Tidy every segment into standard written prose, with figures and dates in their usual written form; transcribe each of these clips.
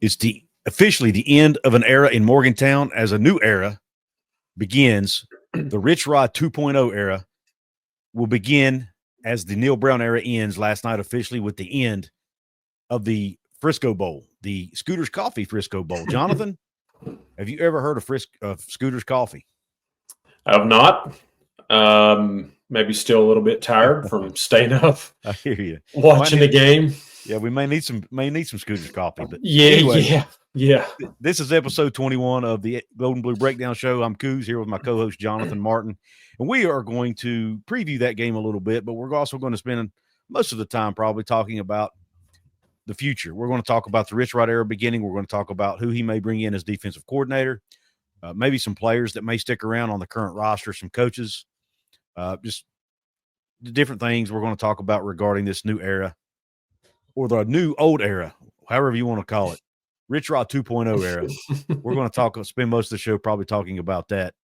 It's officially the end of an era in Morgantown as a new era begins. The Rich Rod 2.0 era will begin as the Neil Brown era ends last night officially with the end of the Frisco Bowl, the Scooter's Coffee Frisco Bowl. Jonathan, have you ever heard of Scooter's Coffee? I have not. Maybe still a little bit tired from staying up. I hear you. Watching the game. Yeah, we may need some Scooter's Coffee. But yeah, anyway, yeah. This is episode 21 of the Gold and Blue Breakdown Show. I'm Couz here with my co-host Jonathan Martin, and we are going to preview that game a little bit, but we're also going to spend most of the time probably talking about the future. We're going to talk about the Rich Rod era beginning. We're going to talk about who he may bring in as defensive coordinator, maybe some players that may stick around on the current roster, some coaches, just the different things we're going to talk about regarding this new era or the new old era, however you want to call it, Rich Rod 2.0 era. We're going to spend most of the show probably talking about that.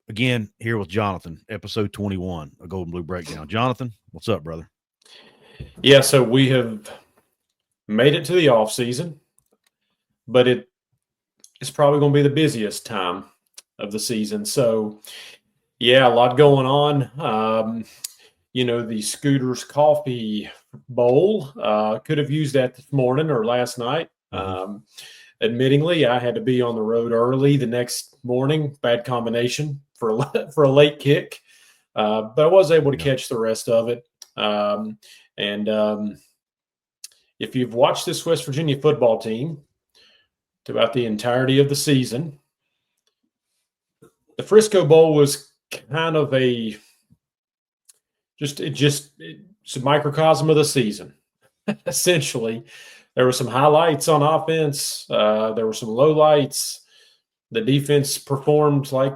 Again, here with Jonathan, episode 21, a Gold and Blue Breakdown. Jonathan, what's up, brother? Yeah, so we have made it to the off season, but it's probably going to be the busiest time of the season. So, yeah, a lot going on. The Scooter's Coffee Bowl, could have used that this morning or last night. Admittingly, I had to be on the road early the next morning. Bad combination for a late kick, but I was able to catch the rest of it. If you've watched this West Virginia football team throughout the entirety of the season, the Frisco Bowl was kind of it's a microcosm of the season. Essentially, there were some highlights on offense. There were some lowlights. The defense performed like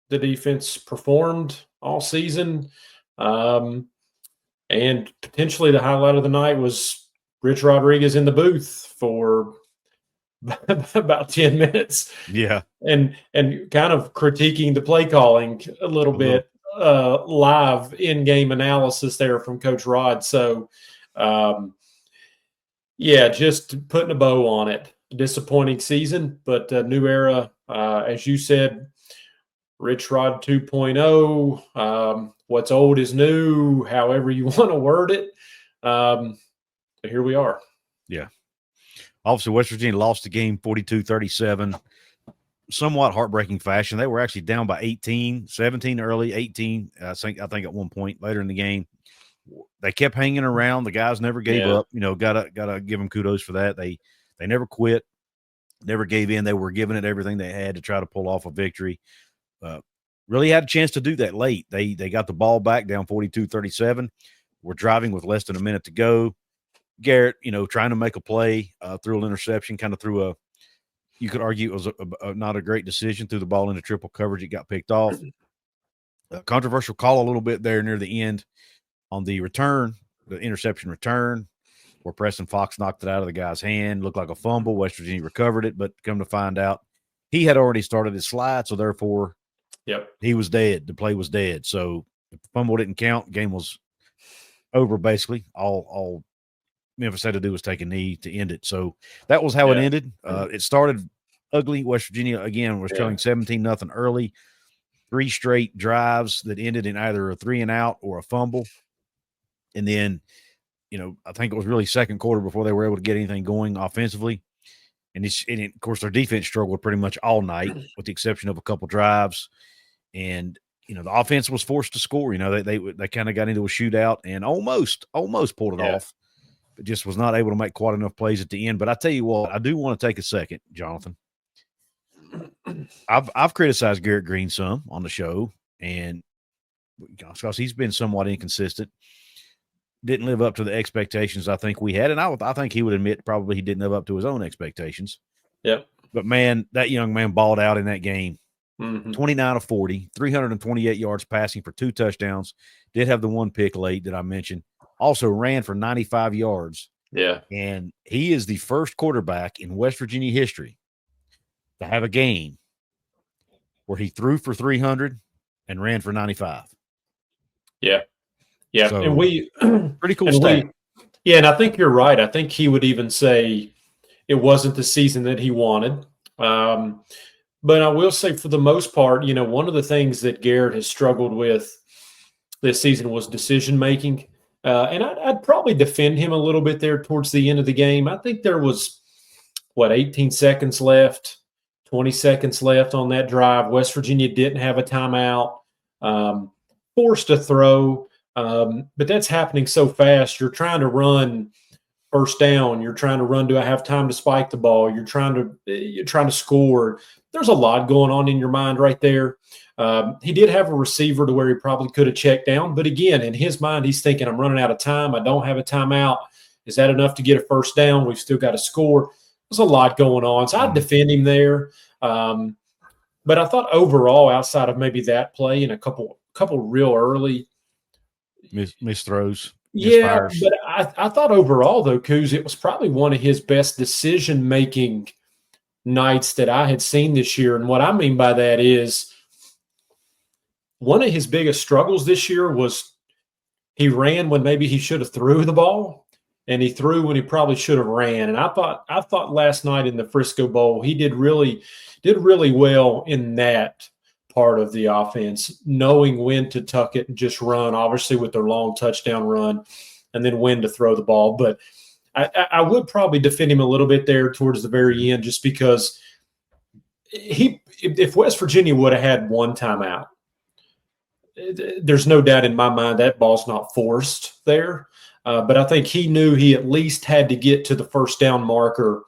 the defense performed all season. And potentially the highlight of the night was Rich Rodriguez in the booth for about 10 minutes. Yeah. And kind of critiquing the play calling a little bit. Live in-game analysis there from Coach Rod. So, just putting a bow on it. Disappointing season, but a new era. As you said, Rich Rod 2.0. What's old is new, however you want to word it. So here we are. Yeah. Obviously, West Virginia lost the game 42-37. Somewhat heartbreaking fashion. They were actually down by 17 early, 18. I think at one point later in the game, they kept hanging around. The guys never gave up. Gotta give them kudos for that. They never quit, never gave in. They were giving it everything they had to try to pull off a victory. Really had a chance to do that late. They got the ball back down 42-37. We're driving with less than a minute to go. Garrett, trying to make a play, threw an interception, kind of threw a. You could argue it was not a great decision. Threw the ball into triple coverage. It got picked off. A controversial call a little bit there near the end on the return, the interception return, where Preston Fox knocked it out of the guy's hand. Looked like a fumble. West Virginia recovered it, but come to find out, he had already started his slide, so therefore he was dead. The play was dead. So if the fumble didn't count, game was over basically. All Memphis had to do was take a knee to end it. So that was how it ended. It started ugly. West Virginia, again, was trailing 17-0 early. 3 straight drives that ended in either a 3-and-out or a fumble. And then, I think it was really second quarter before they were able to get anything going offensively. And of course, their defense struggled pretty much all night with the exception of a couple drives. And, the offense was forced to score. They kind of got into a shootout and almost pulled it off. But just was not able to make quite enough plays at the end. But I tell you what, I do want to take a second, Jonathan. I've criticized Garrett Green some on the show, and because he's been somewhat inconsistent, didn't live up to the expectations I think we had, and I think he would admit probably he didn't live up to his own expectations. Yep. But man, that young man balled out in that game. 29 of 40, 328 yards passing for 2 touchdowns. Did have the 1 pick late that I mentioned. Also ran for 95 yards. Yeah. And he is the first quarterback in West Virginia history to have a game where he threw for 300 and ran for 95. Yeah. Yeah. So, and pretty cool stat. And I think you're right. I think he would even say it wasn't the season that he wanted. But I will say, for the most part, one of the things that Garrett has struggled with this season was decision making. And I'd probably defend him a little bit there towards the end of the game. I think there was, 18 seconds left, 20 seconds left on that drive. West Virginia didn't have a timeout, forced a throw. But that's happening so fast. You're trying to run first down. You're trying to run. Do I have time to spike the ball? You're trying to score. There's a lot going on in your mind right there. He did have a receiver to where he probably could have checked down. But again, in his mind, he's thinking, I'm running out of time. I don't have a timeout. Is that enough to get a first down? We've still got to score. There's a lot going on. So I'd defend him there. But I thought overall, outside of maybe that play and a couple real early missed throws. Yeah, but I thought overall, though, Couz, it was probably one of his best decision-making nights that I had seen this year. And what I mean by that is one of his biggest struggles this year was he ran when maybe he should have threw the ball, and he threw when he probably should have ran. And I thought last night in the Frisco Bowl, he did really well in that part of the offense, knowing when to tuck it and just run, obviously with their long touchdown run, and then when to throw the ball. But I would probably defend him a little bit there towards the very end, just because if West Virginia would have had one timeout, there's no doubt in my mind that ball's not forced there. But I think he knew he at least had to get to the first down marker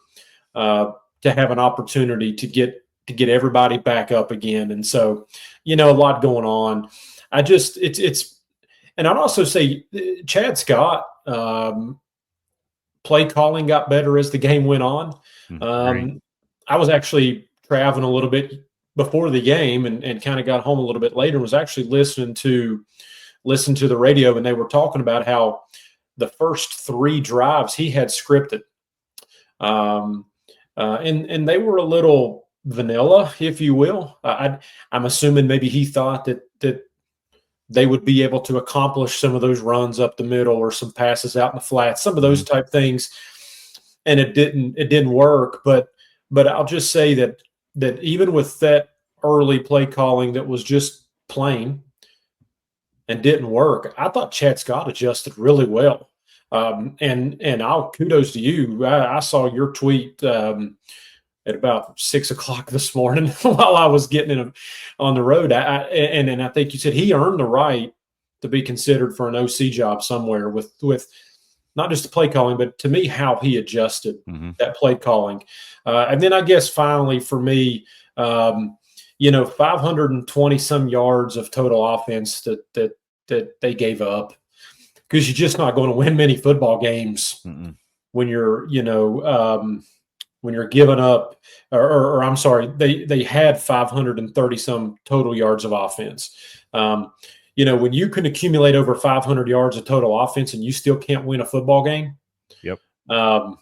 to have an opportunity to get everybody back up again. And so, a lot going on. And I'd also say Chad Scott, play calling got better as the game went on. I was actually traveling a little bit before the game and kind of got home a little bit later and was actually listening to the radio, and they were talking about how the first 3 drives he had scripted. And they were a little vanilla, if you will. I'm assuming maybe he thought that they would be able to accomplish some of those runs up the middle or some passes out in the flat, some of those type things, and it didn't work. But I'll just say that even with that early play calling that was just plain and didn't work, I thought Chad Scott adjusted really well. And I'll kudos to you. I saw your tweet at about 6 o'clock this morning while I was getting on the road. And I think you said he earned the right to be considered for an OC job somewhere with not just the play calling, but to me, how he adjusted that play calling. And then I guess finally for me, 520 some yards of total offense that they gave up, because you're just not going to win many football games when you're, when you're giving up, or I'm sorry, they had 530 some total yards of offense. When you can accumulate over 500 yards of total offense and you still can't win a football game, yep, you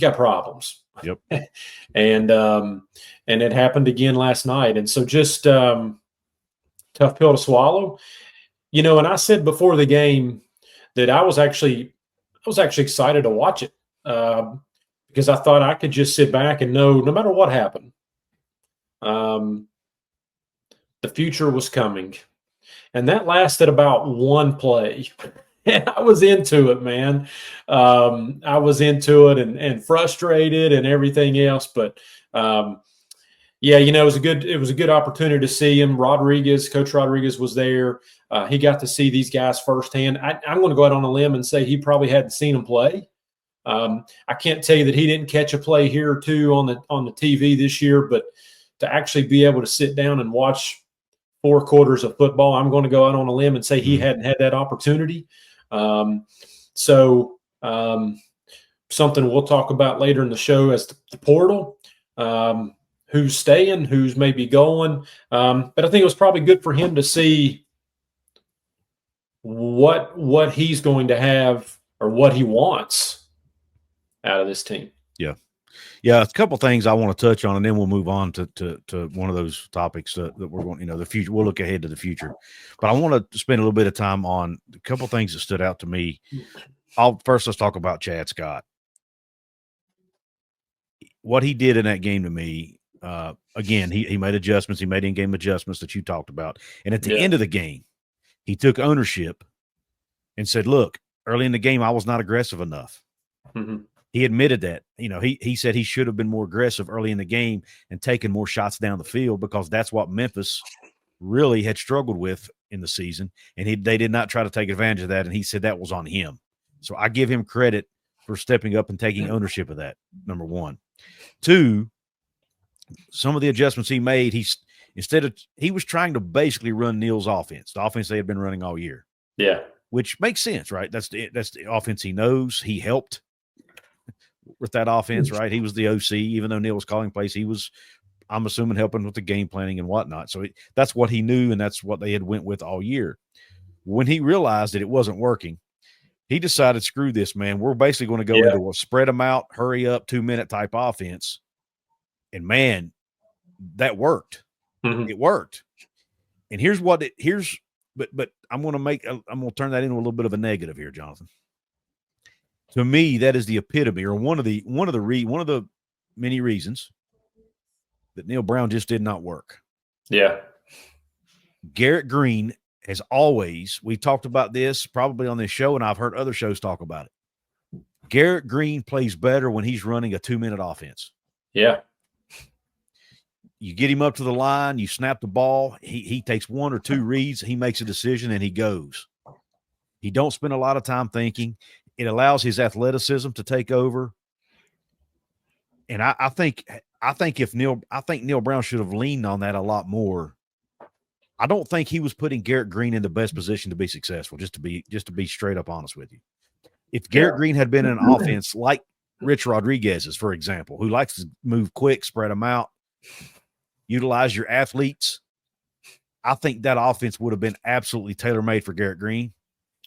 got problems. Yep. And it happened again last night. And so just tough pill to swallow. And I said before the game that I was actually excited to watch it. Because I thought I could just sit back and know no matter what happened, the future was coming. And that lasted about one play. And I was into it, man. I was into it and frustrated and everything else. But it was a good opportunity to see him. Coach Rodriguez was there. He got to see these guys firsthand. I'm going to go out on a limb and say he probably hadn't seen them play. I can't tell you that he didn't catch a play here or two on the TV this year, but to actually be able to sit down and watch 4 quarters of football, I'm going to go out on a limb and say he hadn't had that opportunity. Something we'll talk about later in the show as the portal, who's staying, who's maybe going. But I think it was probably good for him to see what he's going to have or what he wants out of this team. Yeah, a couple things I want to touch on, and then we'll move on to one of those topics that we're going, the future. We'll look ahead to the future. But I want to spend a little bit of time on a couple things that stood out to me. Let's talk about Chad Scott. what he did in that game to me, again, he made adjustments. He made in-game adjustments that you talked about. And at the end of the game, he took ownership and said, look, early in the game, I was not aggressive enough. Mm-hmm. He admitted that. He said he should have been more aggressive early in the game and taken more shots down the field, because that's what Memphis really had struggled with in the season. And they did not try to take advantage of that. And he said that was on him. So I give him credit for stepping up and taking ownership of that, number one. Two, some of the adjustments he made, he was trying to basically run Neal's offense, the offense they had been running all year. Yeah. Which makes sense, right? That's the offense he knows. He helped with that offense, right? He was the OC, even though Neal was calling plays. He was, I'm assuming, helping with the game planning and whatnot. So that's what he knew, and that's what they had went with all year. When he realized that it wasn't working, he decided, screw this, man. We're basically going to go into a spread them out, hurry up, 2-minute type offense. And, man, that worked. Mm-hmm. It worked. And but I'm going to turn that into a little bit of a negative here, Jonathan. To me, that is the epitome, or one of the many reasons that Neal Brown just did not work. Yeah. Garrett Green has always, we talked about this probably on this show, and I've heard other shows talk about it. Garrett Green plays better when he's running a 2-minute offense. Yeah. You get him up to the line, you snap the ball, he takes 1 or 2 reads, he makes a decision, and he goes. He don't spend a lot of time thinking. It allows his athleticism to take over. And I think Neal Brown should have leaned on that a lot more. I don't think he was putting Garrett Green in the best position to be successful, just to be straight up honest with you. If Garrett Green had been in an offense like Rich Rodriguez's, for example, who likes to move quick, spread them out, utilize your athletes, I think that offense would have been absolutely tailor-made for Garrett Green.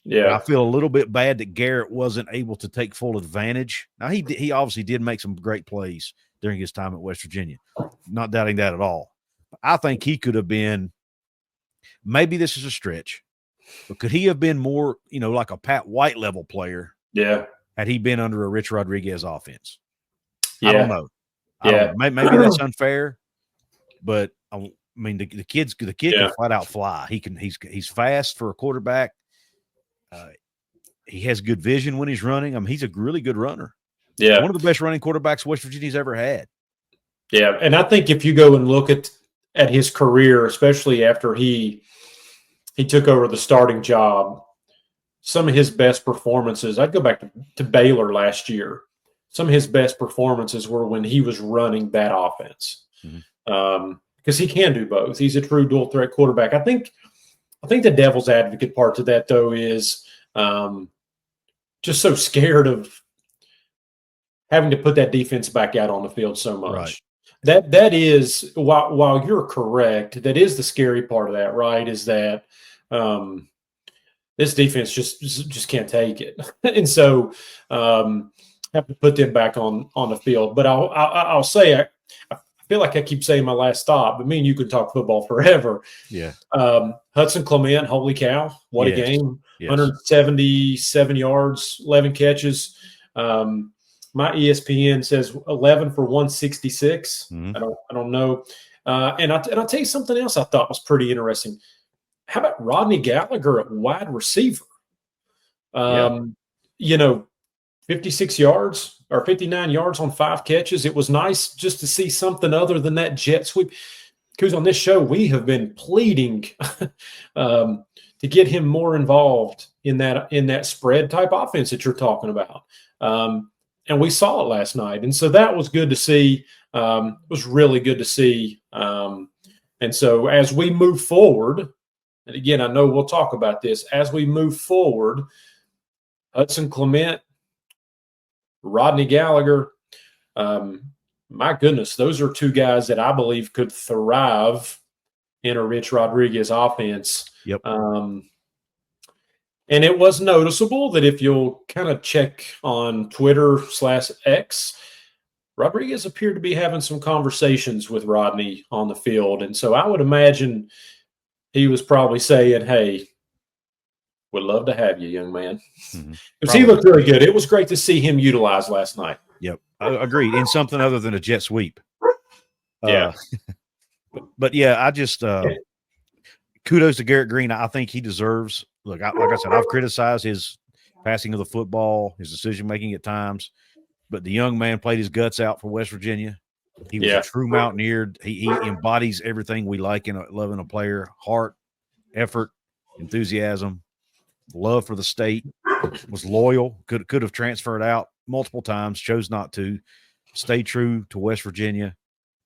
Yeah, and I feel a little bit bad that Garrett wasn't able to take full advantage. Now, he obviously did make some great plays during his time at West Virginia. Not doubting that at all. I think he could have been, maybe this is a stretch, but could he have been more, like a Pat White level player? Yeah. Had he been under a Rich Rodriguez offense? Yeah. I don't know. Maybe that's unfair, but I mean, the kid can flat out fly. He's fast for a quarterback. He has good vision when he's running. I mean, he's a really good runner. Yeah. One of the best running quarterbacks West Virginia's ever had. Yeah. And I think if you go and look at his career, especially after he took over the starting job, some of his best performances, I'd go back to Baylor last year. Some of his best performances were when he was running that offense. Mm-hmm. Because he can do both. He's a true dual threat quarterback. I think the devil's advocate part to that, though, is just so scared of having to put that defense back out on the field so much. Right. That is, while you're correct, that is the scary part of that, right? Is that this defense just can't take it, and so have to put them back on the field. But I'll say I feel like I keep saying my last stop, but me and you could talk football forever. Yeah. Hudson Clement, holy cow, what a game! Yes. 177 yards, 11 catches. My ESPN says 11 for 166. Mm-hmm. I don't know. And I'll tell you something else I thought was pretty interesting. How about Rodney Gallagher at wide receiver? 56 yards or 59 yards on 5 catches. It was nice just to see something other than that jet sweep. Because on this show, we have been pleading to get him more involved in that spread type offense that you're talking about. And we saw it last night. And so that was good to see. It was really good to see. And so as we move forward, and again, I know we'll talk about this, as we move forward, Hudson Clement, Rodney Gallagher, my goodness, those are 2 guys that I believe could thrive in a Rich Rodriguez offense. Yep. And it was noticeable that if you'll kind of check on Twitter/X, Rodriguez appeared to be having some conversations with Rodney on the field. And so I would imagine he was probably saying, hey, would love to have you, young man. Because he looked really good. It was great to see him utilized last night. Yep. Agreed. In something other than a jet sweep. Yeah. But yeah, I just kudos to Garrett Green. I think he deserves. Look, like I said, I've criticized his passing of the football, his decision making at times, but the young man played his guts out for West Virginia. He was a true Mountaineer. He embodies everything we like in loving a player: heart, effort, enthusiasm, love for the state. Was loyal. Could have transferred out multiple times. Chose not to. Stay true to West Virginia.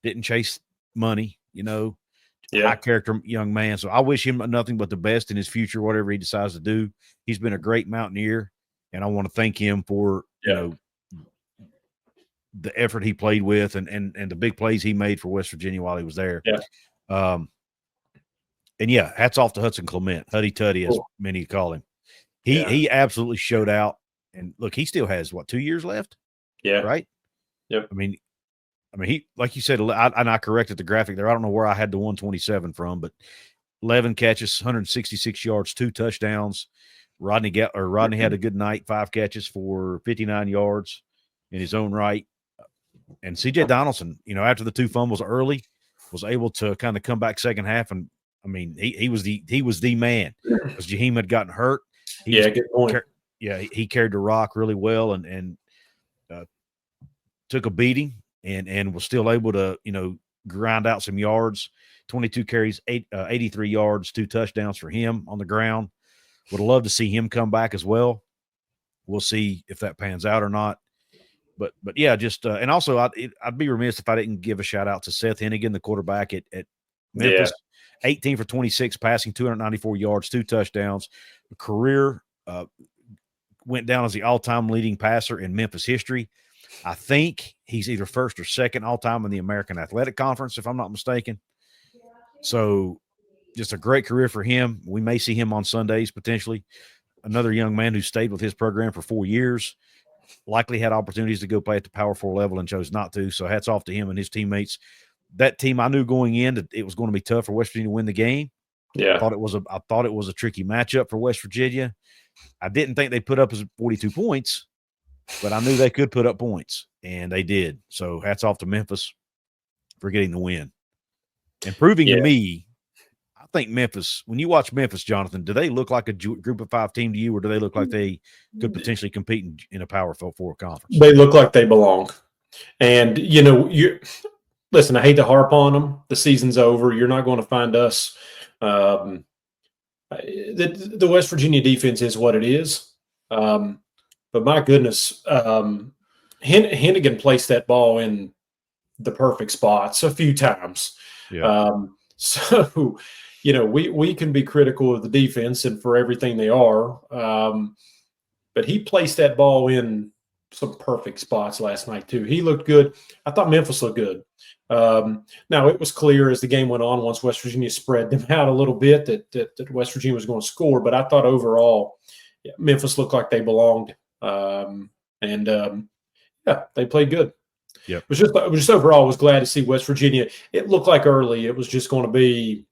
Didn't chase money. High character young man. So I wish him nothing but the best in his future, whatever he decides to do. He's been a great Mountaineer, and I want to thank him for the effort he played with and the big plays he made for West Virginia while he was there. And yeah, hats off to Hudson Clement, Huddy Tuddy, as many call him. He absolutely showed out. And look, he still has 2 years left? Yeah. Right? Yep. I mean, he, like you said, I corrected the graphic there. I don't know where I had the 127 from, but 11 catches, 166 yards, 2 touchdowns. Rodney had a good night, 5 catches for 59 yards in his own right. And CJ Donaldson, after the 2 fumbles early, was able to kind of come back second half. And I mean, he was the man because Jaheim had gotten hurt. Good point. He carried the rock really well and took a beating and was still able to, grind out some yards. 22 carries, 83 yards, 2 touchdowns for him on the ground. Would have loved to see him come back as well. We'll see if that pans out or not. But yeah, just and also I'd be remiss if I didn't give a shout out to Seth Hennigan, the quarterback at Memphis. 18 for 26 passing, 294 yards, 2 touchdowns. Career went down as the all-time leading passer in Memphis history. I think he's either first or second all-time in the American Athletic Conference, if I'm not mistaken. So just a great career for him. We may see him on Sundays potentially. Another young man who stayed with his program for 4 years. Likely had opportunities to go play at the Power 4 level and chose not to. So hats off to him and his teammates. That team, I knew going in that it was going to be tough for West Virginia to win the game. Yeah, I thought it was a tricky matchup for West Virginia. I didn't think they put up as 42 points, but I knew they could put up points, and they did. So hats off to Memphis for getting the win and proving to me. I think Memphis, when you watch Memphis, Jonathan, do they look like a group of 5 team to you, or do they look like they could potentially compete in a Power 4 conference? They look like they belong. And, listen, I hate to harp on them. The season's over. You're not going to find us. The West Virginia defense is what it is. But my goodness, Hennigan placed that ball in the perfect spots a few times. Yeah. So, we can be critical of the defense and for everything they are. But he placed that ball in some perfect spots last night too. He looked good. I thought Memphis looked good. Now it was clear as the game went on, once West Virginia spread them out a little bit, that West Virginia was going to score. But I thought overall, Memphis looked like they belonged. They played good. Yeah, it was just overall, I was glad to see West Virginia. It looked like early it was just going to be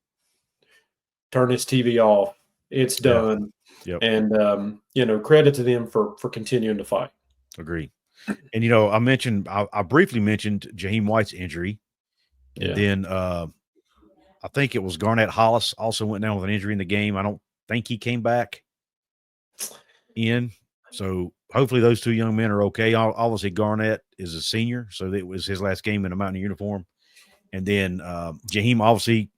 turn this TV off. It's done. Yep. And credit to them for continuing to fight. Agree. And I briefly mentioned Jaheim White's injury. And then I think it was Garnett Hollis also went down with an injury in the game. I don't think he came back in. So hopefully those 2 young men are okay. Obviously Garnett is a senior, so it was his last game in a Mountaineer uniform. And then Jaheim obviously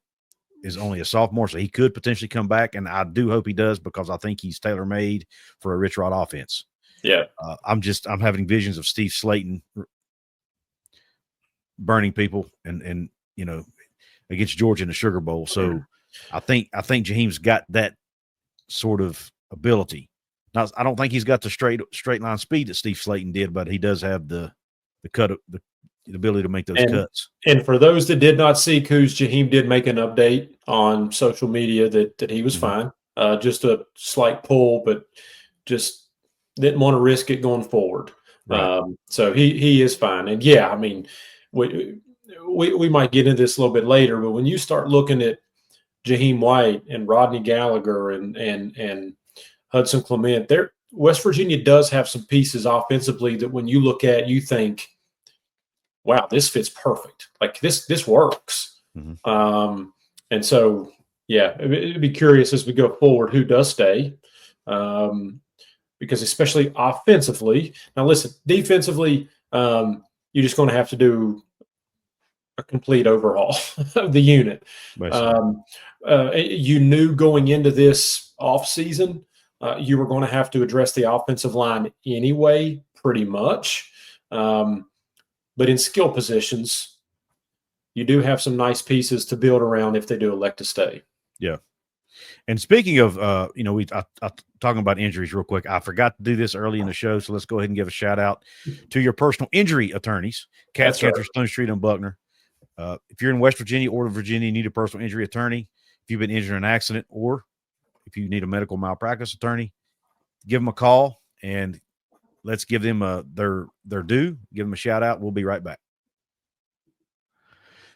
is only a sophomore, so he could potentially come back. And I do hope he does, because I think he's tailor-made for a Rich Rod offense. Yeah. I'm having visions of Steve Slayton burning people and against Georgia in the Sugar Bowl. So I think Jaheim's got that sort of ability. Now, I don't think he's got the straight line speed that Steve Slayton did, but he does have the ability to make those cuts. And for those that did not see, Jaheim did make an update on social media that he was fine. Just a slight pull, but just didn't want to risk it going forward. Right. So he is fine. And I mean, we might get into this a little bit later, but when you start looking at Jaheim White and Rodney Gallagher and Hudson Clement, West Virginia does have some pieces offensively that when you look at, you think wow, this fits perfect. Like this works. And so, yeah, it'd be curious as we go forward who does stay. Because especially offensively, now listen, defensively, you're just going to have to do a complete overhaul of the unit. You knew going into this offseason, you were going to have to address the offensive line anyway, pretty much. But in skill positions, you do have some nice pieces to build around if they do elect to stay. Yeah. And speaking of, talking about injuries real quick, I forgot to do this early in the show, so let's go ahead and give a shout out to your personal injury attorneys, Couz, Cantor, Stone Street, and Buckner. If you're in West Virginia or Virginia, you need a personal injury attorney. If you've been injured in an accident or if you need a medical malpractice attorney, give them a call and let's give them their due. Give them a shout out. We'll be right back.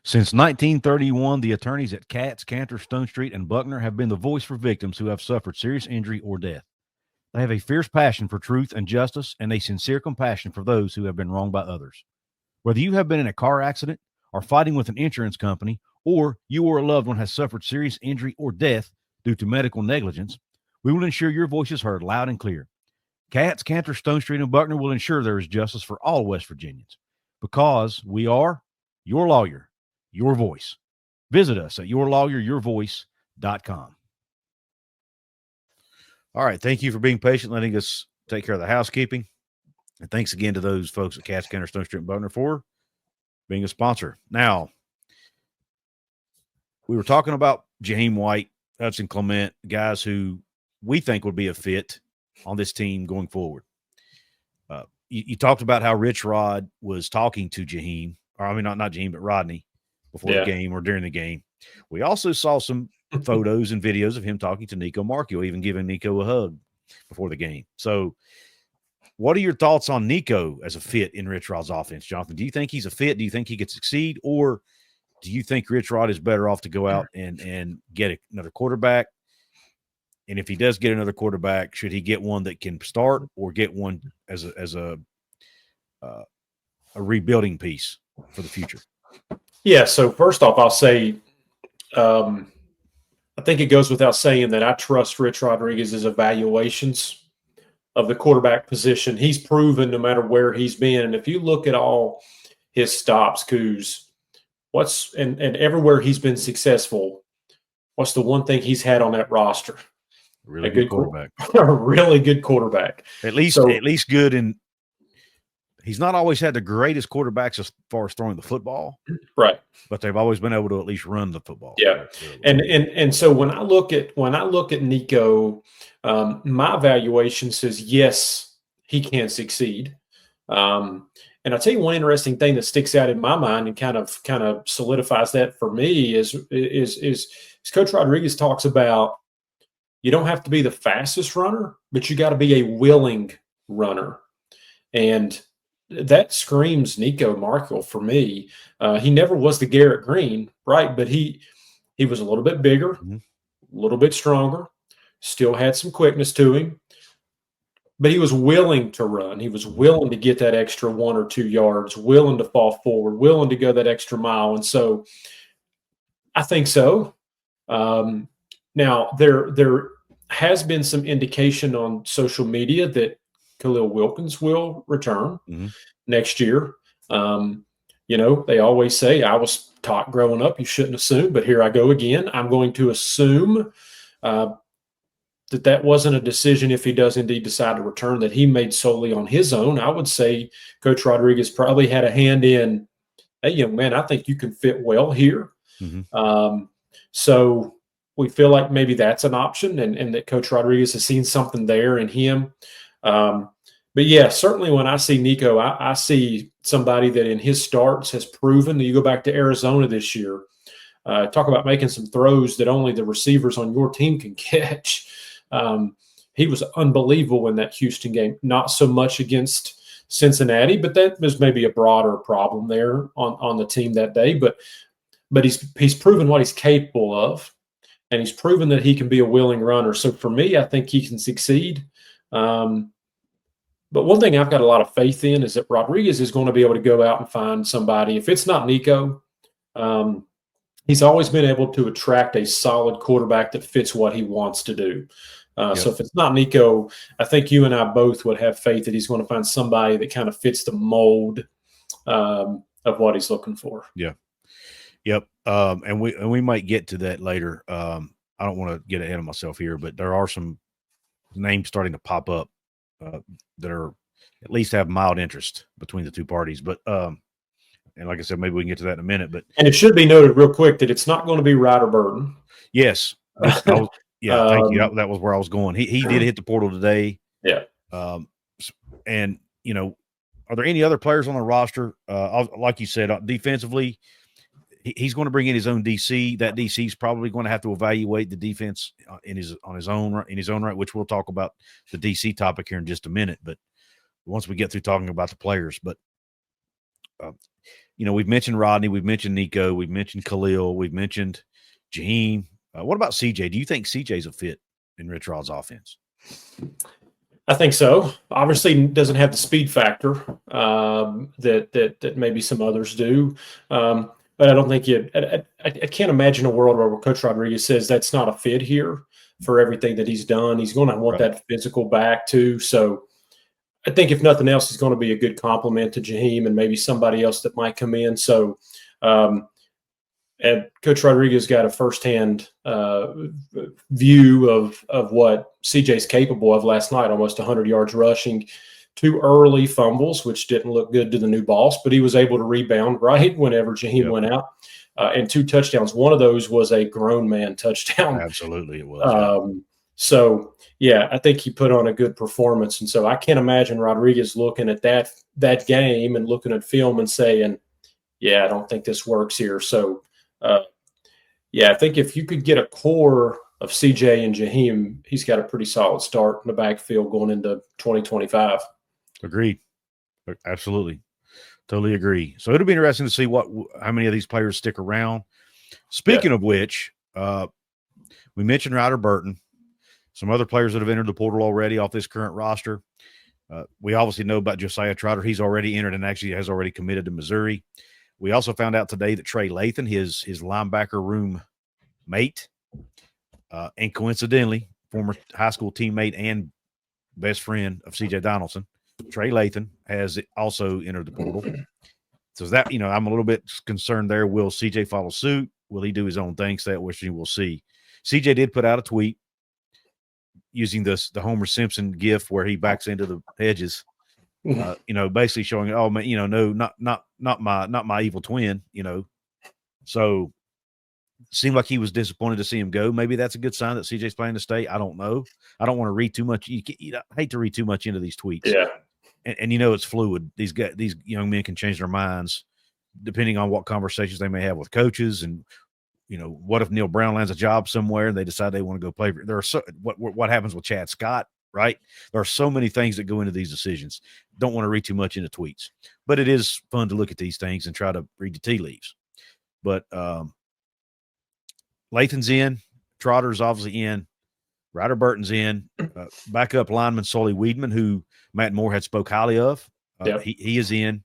Since 1931, the attorneys at Couz, Cantor, Stone Street, and Buckner have been the voice for victims who have suffered serious injury or death. They have a fierce passion for truth and justice and a sincere compassion for those who have been wronged by others. Whether you have been in a car accident or fighting with an insurance company, or you or a loved one has suffered serious injury or death due to medical negligence, we will ensure your voice is heard loud and clear. Couz, Cantor, Stone Street, and Buckner will ensure there is justice for all West Virginians because we are your lawyer, your voice. Visit us at yourlawyeryourvoice.com. All right. Thank you for being patient, letting us take care of the housekeeping. And thanks again to those folks at Couz, Cantor, Stone Street, and Buckner for being a sponsor. Now, we were talking about Jaheim White, Hudson Clement, guys who we think would be a fit on this team going forward. You talked about how Rich Rod was talking to Jaheim, or I mean, not Jaheim, but Rodney before the game or during the game. We also saw some photos and videos of him talking to Nico Marchio, even giving Nico a hug before the game. So what are your thoughts on Nico as a fit in Rich Rod's offense, Jonathan? Do you think he's a fit? Do you think he could succeed? Or do you think Rich Rod is better off to go out and get another quarterback? And if he does get another quarterback, should he get one that can start or get one as a rebuilding piece for the future? Yeah, so first off, I'll say I think it goes without saying that I trust Rich Rodriguez's evaluations of the quarterback position. He's proven no matter where he's been. And if you look at all his stops, Couz, and everywhere he's been successful, what's the one thing he's had on that roster? Really good quarterback. A really good quarterback. At least good in. He's not always had the greatest quarterbacks as far as throwing the football, right? But they've always been able to at least run the football. Yeah, and so when I look at Nico, my evaluation says yes, he can succeed. And I'll tell you one interesting thing that sticks out in my mind and kind of solidifies that for me is Coach Rodriguez talks about you don't have to be the fastest runner, but you got to be a willing runner, and that screams Nico Marchio for me. He never was the Garrett Green, right? But he was a little bit bigger, a little bit stronger, still had some quickness to him, but he was willing to run. He was willing to get that extra 1 or 2 yards, willing to fall forward, willing to go that extra mile. And so I think so. Now, there has been some indication on social media that Khalil Wilkins will return next year. They always say, I was taught growing up, you shouldn't assume, but here I go again. I'm going to assume that wasn't a decision, if he does indeed decide to return, that he made solely on his own. I would say Coach Rodriguez probably had a hand in, hey, young man, I think you can fit well here. So we feel like maybe that's an option and that Coach Rodriguez has seen something there in him. But yeah, certainly when I see Nico, I see somebody that in his starts has proven that you go back to Arizona this year, talk about making some throws that only the receivers on your team can catch. He was unbelievable in that Houston game, not so much against Cincinnati, but that was maybe a broader problem there on the team that day. But he's proven what he's capable of, and he's proven that he can be a willing runner. So for me, I think he can succeed. But one thing I've got a lot of faith in is that Rodriguez is going to be able to go out and find somebody. If it's not Nico, he's always been able to attract a solid quarterback that fits what he wants to do. So if it's not Nico, I think you and I both would have faith that he's going to find somebody that kind of fits the mold of what he's looking for. Yeah. Yep. And we might get to that later. I don't want to get ahead of myself here, but there are some names starting to pop up that are at least have mild interest between the two parties. But and like I said, maybe we can get to that in a minute. But and it should be noted real quick that it's not going to be Ryder Burton. Yes. Thank you. That was where I was going. He did hit the portal today. Yeah. And are there any other players on the roster? Like you said, defensively, he's going to bring in his own DC. That DC is probably going to have to evaluate the defense in his own right, which we'll talk about the DC topic here in just a minute. But once we get through talking about the players, but we've mentioned Rodney, we've mentioned Nico, we've mentioned Khalil, we've mentioned Jaheim. What about CJ? Do you think CJ's a fit in Rich Rod's offense? I think so. Obviously, doesn't have the speed factor that maybe some others do. But I don't think I can't imagine a world where Coach Rodriguez says that's not a fit here for everything that he's done. He's going to want that physical back too. So I think if nothing else, he's going to be a good complement to Jaheim and maybe somebody else that might come in. So, and Coach Rodriguez got a firsthand view of what CJ's capable of last night, almost 100 yards rushing, 2 early fumbles, which didn't look good to the new boss, but he was able to rebound right whenever Jaheim went out, and 2 touchdowns. One of those was a grown man touchdown. Absolutely, it was. So, yeah, I think he put on a good performance. And so I can't imagine Rodriguez looking at that game and looking at film and saying, yeah, I don't think this works here. So, I think if you could get a core of CJ and Jaheim, he's got a pretty solid start in the backfield going into 2025. Agreed. Absolutely. Totally agree. So it'll be interesting to see how many of these players stick around. Speaking of which, we mentioned Ryder Burton, some other players that have entered the portal already off this current roster. We obviously know about Josiah Trotter. He's already entered and actually has already committed to Missouri. We also found out today that Trey Lathan, his linebacker room mate, and coincidentally, former high school teammate and best friend of C.J. Donaldson, Trey Lathan, has also entered the portal. So that, I'm a little bit concerned there. Will C.J. follow suit? Will he do his own thing? So that we'll see. C.J. did put out a tweet using the Homer Simpson gif where he backs into the hedges. Basically showing, oh man, no, not my evil twin, So seemed like he was disappointed to see him go. Maybe that's a good sign that CJ's planning to stay. I don't know. I don't want to read too much. I hate to read too much into these tweets. Yeah. And it's fluid. These young men can change their minds depending on what conversations they may have with coaches. And, what if Neil Brown lands a job somewhere and they decide they want to go play? There are what happens with Chad Scott, right? There are so many things that go into these decisions. Don't want to read too much into tweets, but it is fun to look at these things and try to read the tea leaves. But Lathan's in, Trotter's obviously in, Ryder Burton's in, backup lineman Sully Weedman, who Matt Moore had spoke highly of. He is in.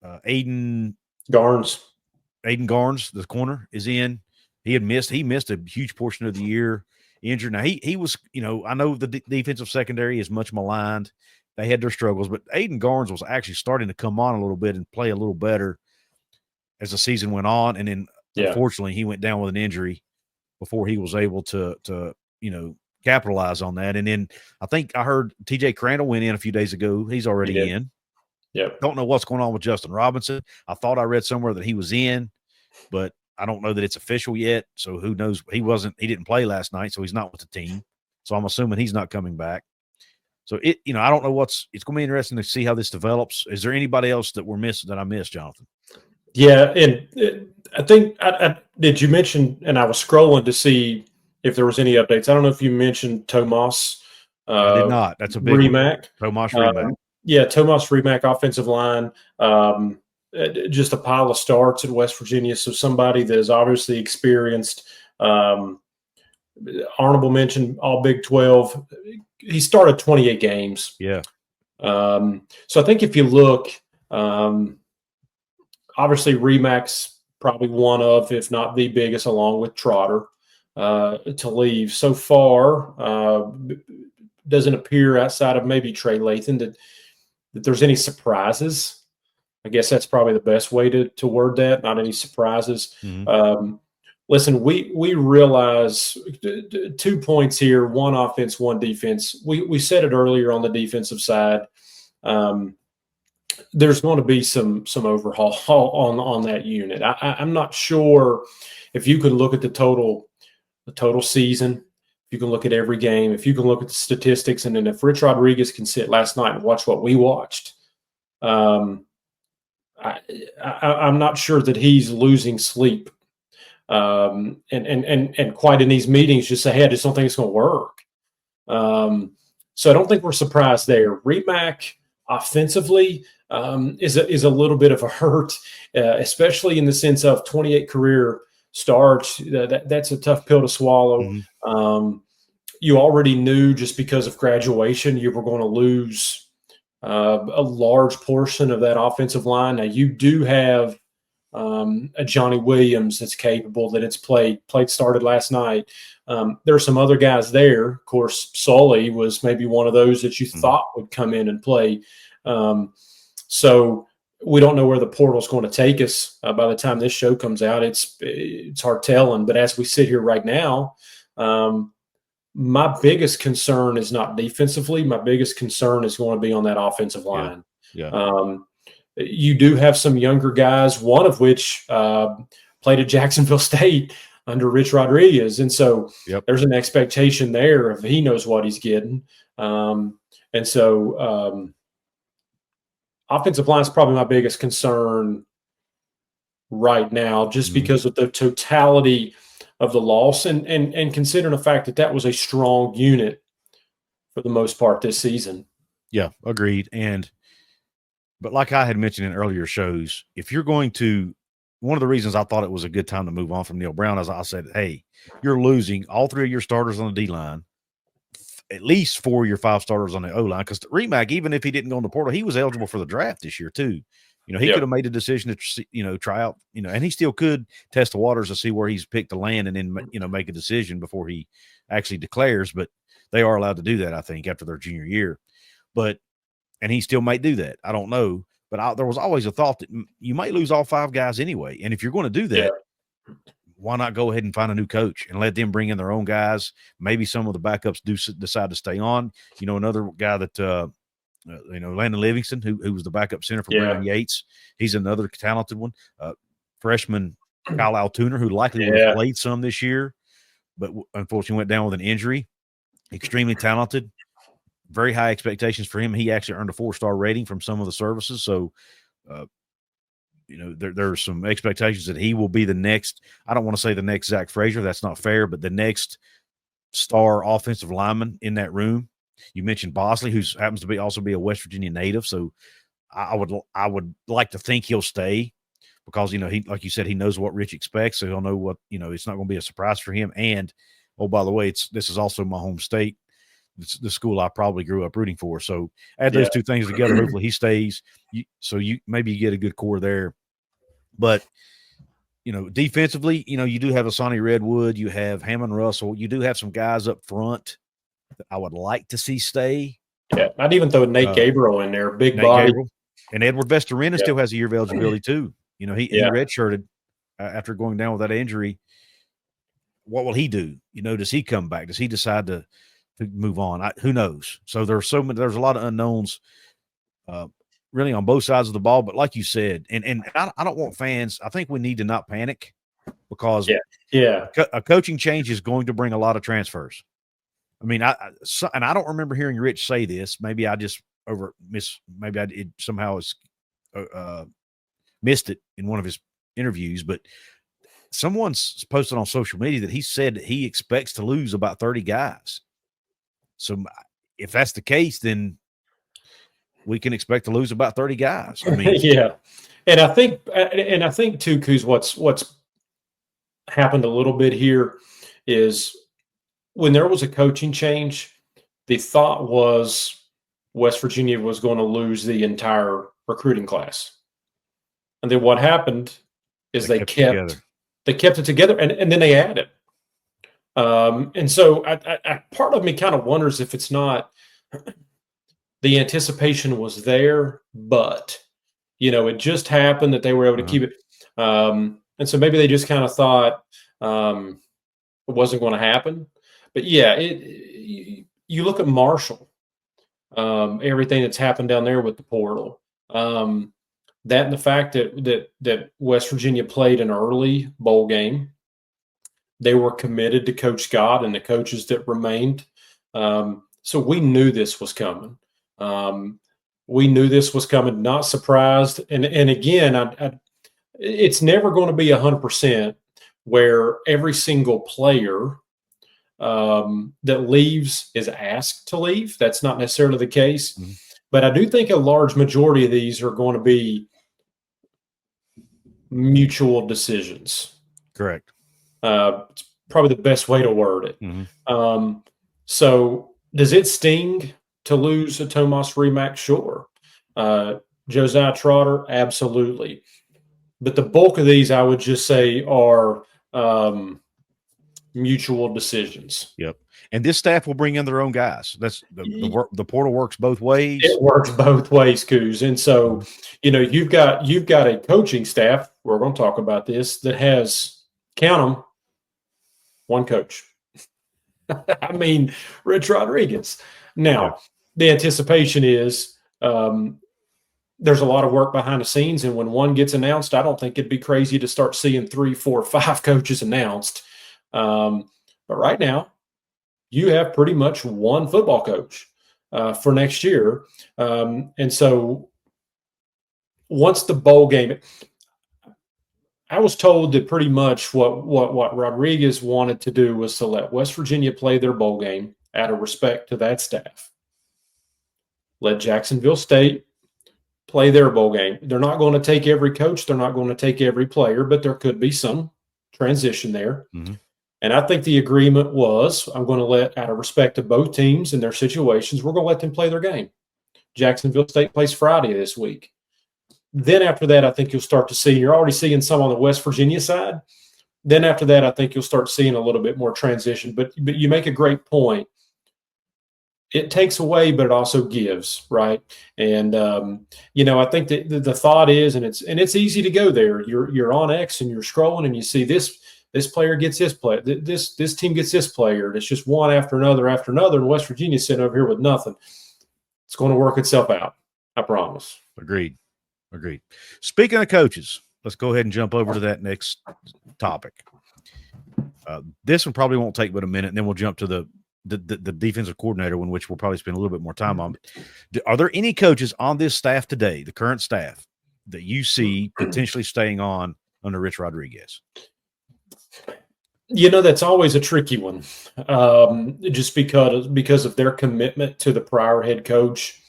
Aiden Garnes, the corner, is in. He missed a huge portion of the year injured. Now he was, I know the defensive secondary is much maligned. They had their struggles, but Aiden Garnes was actually starting to come on a little bit and play a little better as the season went on. And then unfortunately he went down with an injury before he was able to capitalize on that. And then I think I heard TJ Crandall went in a few days ago. He's already in. Yeah. Don't know what's going on with Justin Robinson. I thought I read somewhere that he was in, but I don't know that it's official yet. So who knows? He didn't play last night, so he's not with the team. So I'm assuming he's not coming back. So I don't know it's going to be interesting to see how this develops. Is there anybody else that I missed, Jonathan? Yeah. And I think did you mention, and I was scrolling to see if there was any updates. I don't know if you mentioned Tomas. I did not. That's a big Remack. Tomas Remack. Tomas Remack, offensive line. Just a pile of starts at West Virginia. So somebody that is obviously experienced. Honorable mention, all Big 12. He started 28 games. Yeah. So I think if you look, obviously Remac's probably one of, if not the biggest, along with Trotter, to leave. So far, doesn't appear outside of maybe Trey Lathan that there's any surprises. I guess that's probably the best way to word that. Not any surprises. Mm-hmm. Listen, we realize 2 points here: one offense, one defense. We said it earlier on the defensive side. There's going to be some overhaul on that unit. I'm not sure if you could look at the total season. If you can look at every game, if you can look at the statistics, and then if Rich Rodriguez can sit last night and watch what we watched, I'm not sure that he's losing sleep. And quite in these meetings, just say, hey, I just don't think it's going to work. So I don't think we're surprised there. Remac offensively is a little bit of a hurt, especially in the sense of 28 career starts. That's a tough pill to swallow. Mm-hmm. You already knew just because of graduation you were going to lose a large portion of that offensive line. Now you do have a Johnny Williams that's capable, that it's started last night. There are some other guys there. Of course, Sully was maybe one of those that you thought would come in and play. So we don't know where the portal is going to take us by the time this show comes out. It's hard telling. But as we sit here right now, my biggest concern is not defensively. My biggest concern is going to be on that offensive line. Yeah. You do have some younger guys, one of which played at Jacksonville State under Rich Rodriguez. And so there's an expectation there if he knows what he's getting. And so offensive line is probably my biggest concern right now, just because of the totality of the loss and considering the fact that was a strong unit for the most part this season. Yeah, agreed. But like I had mentioned in earlier shows, if you're going to, one of the reasons I thought it was a good time to move on from Neil Brown is I said, hey, you're losing all three of your starters on the D-line, at least 4 of your 5 starters on the O-line, because Remac, even if he didn't go in the portal, he was eligible for the draft this year too. You know, he could have made a decision to, try out, and he still could test the waters to see where he's picked to land and then, make a decision before he actually declares. But they are allowed to do that, I think, after their junior year. And he still might do that. I don't know. But there was always a thought that you might lose all 5 guys anyway. And if you're going to do that, why not go ahead and find a new coach and let them bring in their own guys? Maybe some of the backups decide to stay on. Another guy that Landon Livingston, who was the backup center for Brandon Yates. He's another talented one. Freshman Kyle Altuner, who likely would have played some this year, but unfortunately went down with an injury. Extremely talented. Very high expectations for him. He actually earned a 4-star rating from some of the services. So, there's some expectations that he will be the next, I don't want to say the next Zach Frazier. That's not fair, but the next star offensive lineman in that room. You mentioned Bosley, who happens to also be a West Virginia native. So I would like to think he'll stay because, he, like you said, he knows what Rich expects. So he'll know what, it's not going to be a surprise for him. And, oh, by the way, this is also my home state. The school I probably grew up rooting for. So add those two things together. Hopefully he stays. Maybe you get a good core there. But, defensively, you do have a Sonny Redwood. You have Hammond Russell. You do have some guys up front that I would like to see stay. Yeah, I'd even throw Nate Gabriel in there. Big body. Gabriel. And Edward Vestorina still has a year of eligibility too. He redshirted after going down with that injury. What will he do? Does he come back? Does he decide to move on? Who knows? So there's a lot of unknowns really on both sides of the ball. But like you said, and I don't want fans, I think we need to not panic because a coaching change is going to bring a lot of transfers. I mean, I don't remember hearing Rich say this. Maybe I just maybe I somehow missed it in one of his interviews, but someone's posted on social media that he said that he expects to lose about 30 guys. So if that's the case, then we can expect to lose about 30 guys. I mean, And I think too, Couz, what's happened a little bit here is when there was a coaching change, the thought was West Virginia was going to lose the entire recruiting class. And then what happened is they kept it together, and then they added. And so I part of me kind of wonders if it's not the anticipation was there, but it just happened that they were able to keep it. And so maybe they just kind of thought it wasn't going to happen. But yeah, you look at Marshall, everything that's happened down there with the portal. That and the fact that West Virginia played an early bowl game. They were committed to Coach Scott and the coaches that remained. So we knew this was coming. Not surprised. And again, it's never going to be 100% where every single player that leaves is asked to leave. That's not necessarily the case. Mm-hmm. But I do think a large majority of these are going to be mutual decisions. Correct. It's probably the best way to word it. Mm-hmm. So does it sting to lose a Tomas Remack? Sure. Josiah Trotter? Absolutely. But the bulk of these, I would just say, are mutual decisions. Yep. And this staff will bring in their own guys. That's the portal works both ways. It works both ways, Couz. And so, you've got a coaching staff, we're going to talk about this, that has, count them, one coach. I mean, Rich Rodriguez. Now, the anticipation is there's a lot of work behind the scenes, and when one gets announced, I don't think it'd be crazy to start seeing 3, 4, 5 coaches announced. But right now, you have pretty much one football coach for next year. And so once the bowl game, I was told that pretty much what Rodriguez wanted to do was to let West Virginia play their bowl game out of respect to that staff. Let Jacksonville State play their bowl game. They're not going to take every coach. They're not going to take every player, but there could be some transition there. Mm-hmm. And I think the agreement was, I'm going to let, out of respect to both teams and their situations, we're going to let them play their game. Jacksonville State plays Friday this week. Then after that, I think you'll start to see, you're already seeing some on the West Virginia side. Then after that, I think you'll start seeing a little bit more transition. But you make a great point. It takes away, but it also gives, right? And I think that the thought is, and it's easy to go there. You're on X and you're scrolling and you see this player gets this player, this team gets this player. And it's just one after another, and West Virginia's sitting over here with nothing. It's going to work itself out. I promise. Agreed. Speaking of coaches, let's go ahead and jump over to that next topic. This one probably won't take but a minute, and then we'll jump to the defensive coordinator one, which we'll probably spend a little bit more time on. Are there any coaches on this staff today, the current staff, that you see potentially staying on under Rich Rodriguez? That's always a tricky one, just because of their commitment to the prior head coach,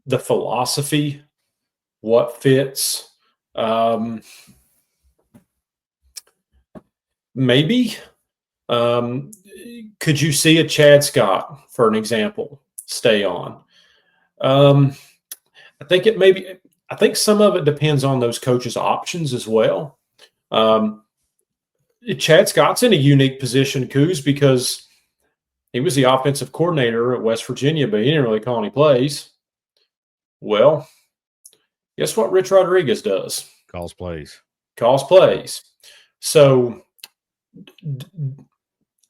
the philosophy, what fits. Maybe. Could you see a Chad Scott, for an example, stay on? I think some of it depends on those coaches' options as well. Chad Scott's in a unique position, Couz, because he was the offensive coordinator at West Virginia, but he didn't really call any plays. Well, guess what Rich Rodriguez does? Calls plays. So,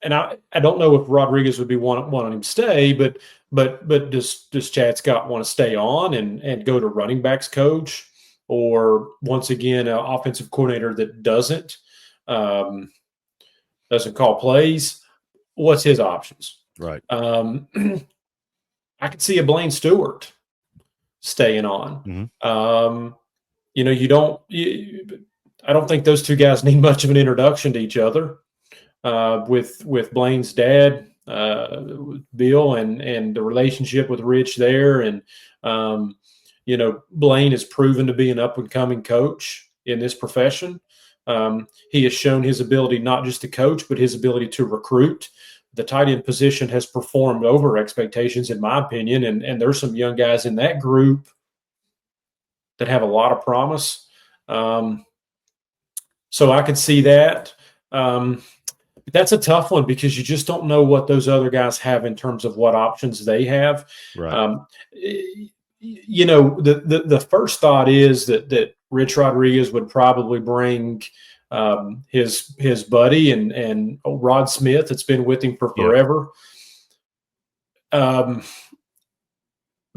and I don't know if Rodriguez would be wanting him to stay, but does Chad Scott want to stay on and go to running backs coach, or once again an offensive coordinator that doesn't call plays? What's his options? Right. I could see a Blaine Stewart staying on. Mm-hmm. I don't think those two guys need much of an introduction to each other. With Blaine's dad, Bill, and the relationship with Rich there, and Blaine has proven to be an up and coming coach in this profession. He has shown his ability not just to coach, but his ability to recruit. the tight end position has performed over expectations, in my opinion, and there's some young guys in that group that have a lot of promise. So I could see that. That's a tough one because you just don't know what those other guys have in terms of what options they have. Right. The first thought is that Rich Rodriguez would probably bring his buddy and Rod Smith that's been with him for forever. But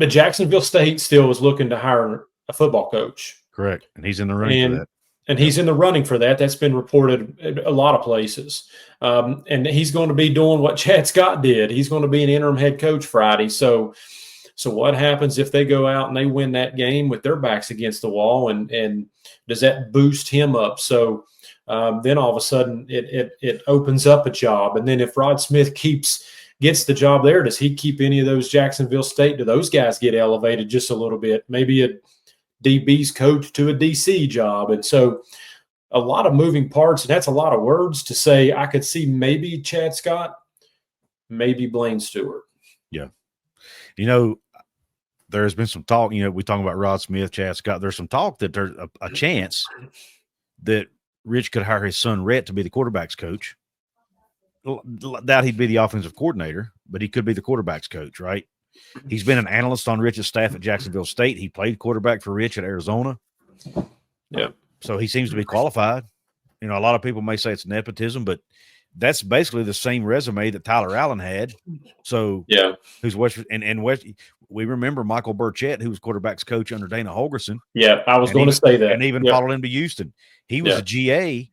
Jacksonville State still is looking to hire a football coach. Correct. And he's in the running for that. And he's in the running for that. That's been reported at a lot of places. And he's going to be doing what Chad Scott did. He's going to be an interim head coach Friday. So what happens if they go out and they win that game with their backs against the wall? And does that boost him up? So then all of a sudden it opens up a job. And then if Rod Smith gets the job there, does he keep any of those Jacksonville State? Do those guys get elevated just a little bit? Maybe a DB's coach to a DC job. And so a lot of moving parts, and that's a lot of words to say. I could see maybe Chad Scott, maybe Blaine Stewart. Yeah. There's been some talk, we talking about Rod Smith, Chad Scott. There's some talk that there's a chance that Rich could hire his son, Rhett, to be the quarterback's coach. Doubt he'd be the offensive coordinator, but he could be the quarterback's coach, right? He's been an analyst on Rich's staff at Jacksonville State. He played quarterback for Rich at Arizona. Yeah. So he seems to be qualified. A lot of people may say it's nepotism, but that's basically the same resume that Tyler Allen had. So yeah, who's West and West? We remember Michael Burchett, who was quarterback's coach under Dana Holgerson. Yeah, I was going to say that, and even followed him to Houston. He was a GA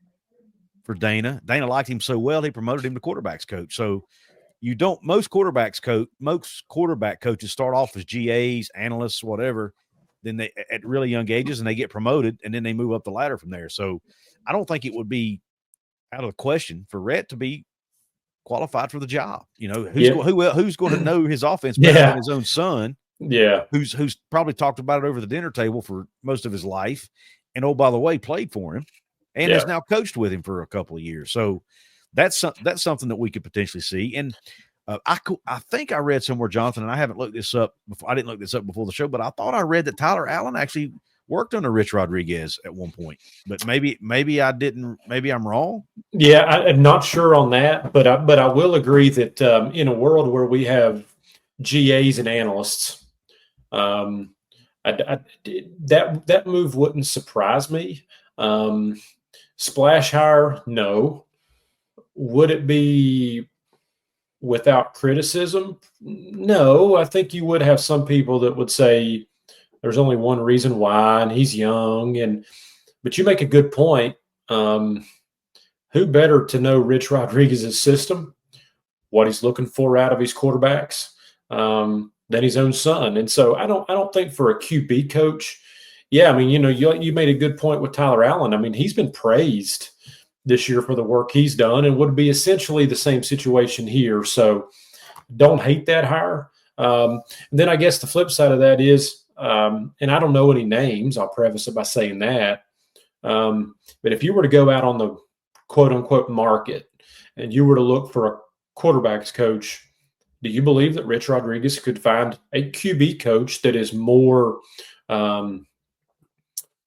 for Dana. Dana liked him so well, he promoted him to quarterback's coach. So most quarterback coaches start off as GAs, analysts, whatever. Then they at really young ages, and they get promoted, and then they move up the ladder from there. So I don't think it would be out of the question for Rhett to be qualified for the job. Who's going to know his offense better than his own son? Yeah, who's probably talked about it over the dinner table for most of his life, and oh, by the way, played for him and has now coached with him for a couple of years. So that's something that we could potentially see. And I think I read somewhere, Jonathan, and I haven't looked this up before. I didn't look this up before the show, but I thought I read that Tyler Allen actually worked under Rich Rodriguez at one point. But maybe I didn't. Maybe I'm wrong. Yeah, I'm not sure on that, but I will agree that in a world where we have GAs and analysts, that move wouldn't surprise me. Splash hire, no. Would it be without criticism? No. I think you would have some people that would say there's only one reason why, and he's young. But you make a good point. Who better to know Rich Rodriguez's system, what he's looking for out of his quarterbacks, than his own son? And so I don't think for a QB coach. Yeah, I mean, you made a good point with Tyler Allen. I mean, he's been praised this year for the work he's done, and would be essentially the same situation here. So don't hate that hire. Then I guess the flip side of that is, and I don't know any names, I'll preface it by saying that, but if you were to go out on the quote-unquote market and you were to look for a quarterback's coach, do you believe that Rich Rodriguez could find a QB coach that is more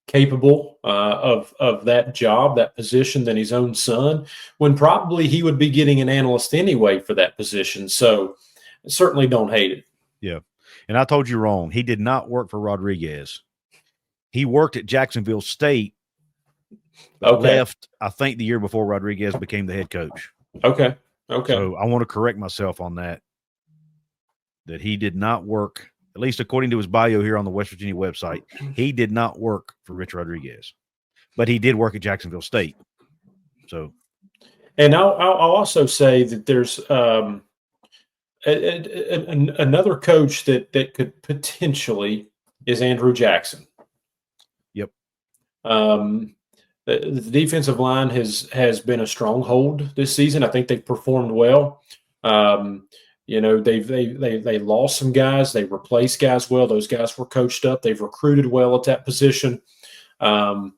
capable of that job, that position, than his own son, when probably he would be getting an analyst anyway for that position? So certainly don't hate it. Yeah. And I told you wrong. He did not work for Rodriguez. He worked at Jacksonville State, left, I think, the year before Rodriguez became the head coach. Okay. So I want to correct myself on that he did not work, at least according to his bio here on the West Virginia website, he did not work for Rich Rodriguez, but he did work at Jacksonville State. So, and I'll also say that there's another coach that could potentially is Andrew Jackson. Yep. The defensive line has been a stronghold this season. I think they've performed well. They lost some guys. They replaced guys well. Those guys were coached up. They've recruited well at that position. But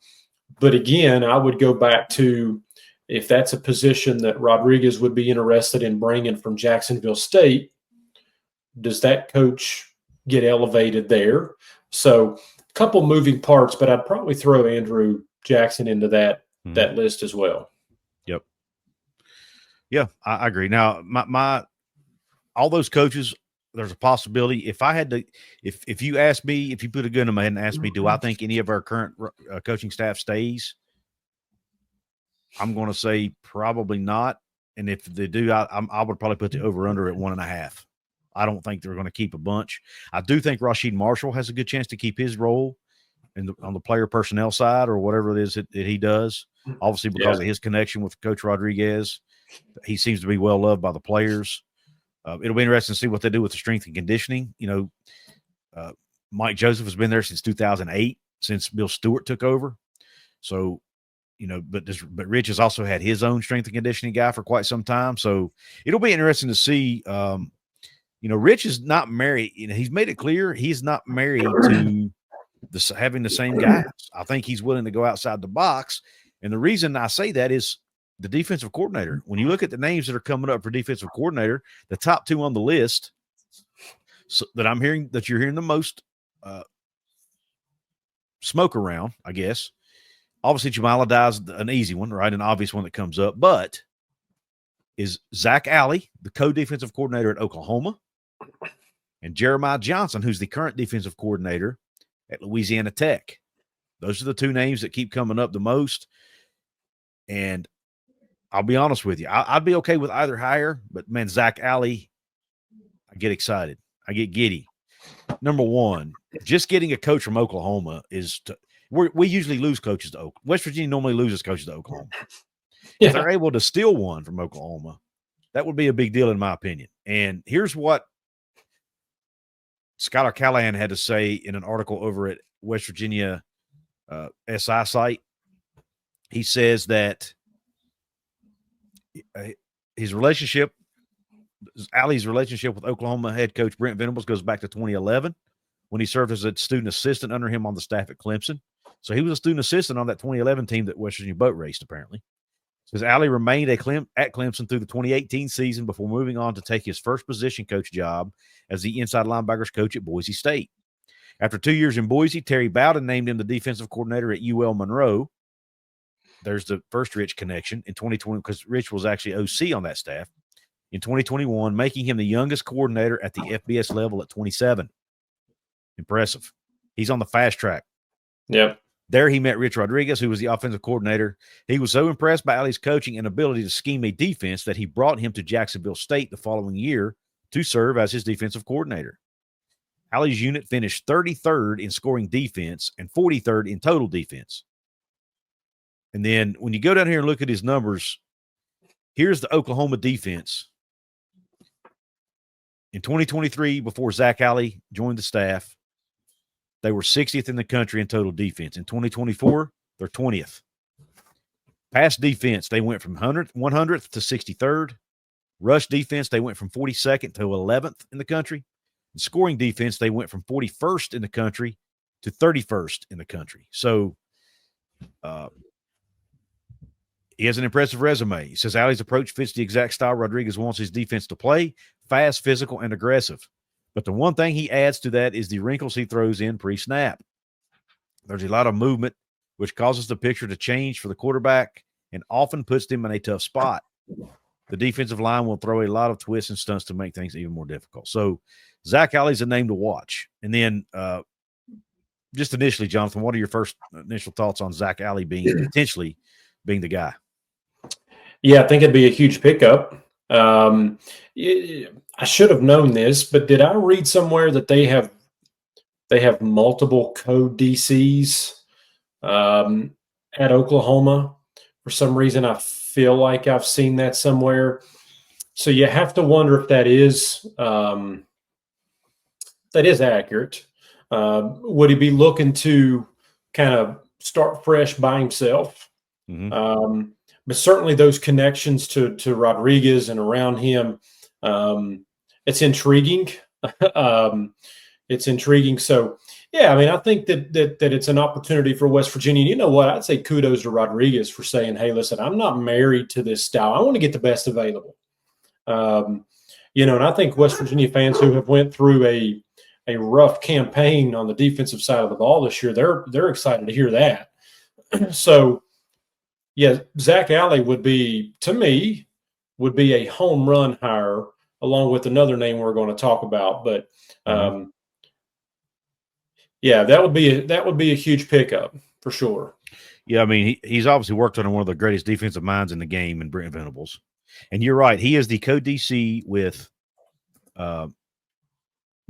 again, I would go back to if that's a position that Rodriguez would be interested in bringing from Jacksonville State, does that coach get elevated there? So a couple moving parts, but I'd probably throw Andrew Jackson into that list as well. Yep. Yeah, I agree. Now, my all those coaches, there's a possibility. If I had to, if you ask me, if you put a gun in my head and ask me, do I think any of our current coaching staff stays? I'm going to say probably not. And if they do, I would probably put the over/under at 1.5. I don't think they're going to keep a bunch. I do think Rasheed Marshall has a good chance to keep his role on the player personnel side or whatever it is that he does. Obviously, because of his connection with Coach Rodriguez, he seems to be well loved by the players. It'll be interesting to see what they do with the strength and conditioning. You know, Mike Joseph has been there since 2008, since Bill Stewart took over. So, you know, but Rich has also had his own strength and conditioning guy for quite some time. So it'll be interesting to see. You know, Rich is not married. You know, he's made it clear he's not married to having the same guys. I think he's willing to go outside the box. And the reason I say that is the defensive coordinator. When you look at the names that are coming up for defensive coordinator, the top two on the list that I'm hearing, that you're hearing the most smoke around, I guess. Obviously, Jamal Adai's an easy one, right? An obvious one that comes up. But is Zach Alley, the co-defensive coordinator at Oklahoma, and Jeremiah Johnson, who's the current defensive coordinator at Louisiana Tech. Those are the two names that keep coming up the most. And I'll be honest with you, I'd be okay with either hire, but man, Zach Alley, I get excited. I get giddy. Number one, just getting a coach from Oklahoma we usually lose coaches to Oklahoma. West Virginia normally loses coaches to Oklahoma. If they're able to steal one from Oklahoma, that would be a big deal in my opinion. And here's what Skylar Callahan had to say in an article over at West Virginia SI site. He says that Allie's relationship with Oklahoma head coach Brent Venables goes back to 2011 when he served as a student assistant under him on the staff at Clemson. So he was a student assistant on that 2011 team that West Virginia boat raced, apparently. Says Allie remained at Clemson through the 2018 season before moving on to take his first position coach job as the inside linebackers coach at Boise State. After 2 years in Boise, Terry Bowden named him the defensive coordinator at UL Monroe. There's the first Rich connection in 2020, because Rich was actually OC on that staff in 2021, making him the youngest coordinator at the FBS level at 27. Impressive. He's on the fast track. Yep. There he met Rich Rodriguez, who was the offensive coordinator. He was so impressed by Allie's coaching and ability to scheme a defense that he brought him to Jacksonville State the following year to serve as his defensive coordinator. Allie's unit finished 33rd in scoring defense and 43rd in total defense. And then when you go down here and look at his numbers, here's the Oklahoma defense. In 2023, before Zach Allie joined the staff, they were 60th in the country in total defense. In 2024, they're 20th. Pass defense, they went from 100th to 63rd. Rush defense, they went from 42nd to 11th in the country. And scoring defense, they went from 41st in the country to 31st in the country. So he has an impressive resume. He says Allie's approach fits the exact style Rodriguez wants his defense to play: fast, physical, and aggressive. But the one thing he adds to that is the wrinkles he throws in pre-snap. There's a lot of movement, which causes the picture to change for the quarterback and often puts them in a tough spot. The defensive line will throw a lot of twists and stunts to make things even more difficult. So Zach Allie's a name to watch. And then just initially, Jonathan, what are your first initial thoughts on Zach Allie potentially being the guy? Yeah, I think it'd be a huge pickup. I should have known this, but did I read somewhere that they have multiple co-DCs at Oklahoma? For some reason, I feel like I've seen that somewhere. So you have to wonder if that is accurate. Would he be looking to kind of start fresh by himself? Mm-hmm. But certainly those connections to Rodriguez and around him, it's intriguing. It's intriguing. So Yeah, I mean, I think that it's an opportunity for West Virginia. And you know what? I'd say kudos to Rodriguez for saying, "Hey, listen, I'm not married to this style. I want to get the best available." And I think West Virginia fans who have went through a rough campaign on the defensive side of the ball this year, they're excited to hear that. So, yeah, Zach Alley would be, to me, a home run hire, along with another name we're going to talk about. But yeah, that would be a huge pickup for sure. Yeah, I mean, he's obviously worked under one of the greatest defensive minds in the game in Brent Venables. And you're right. He is the co-DC with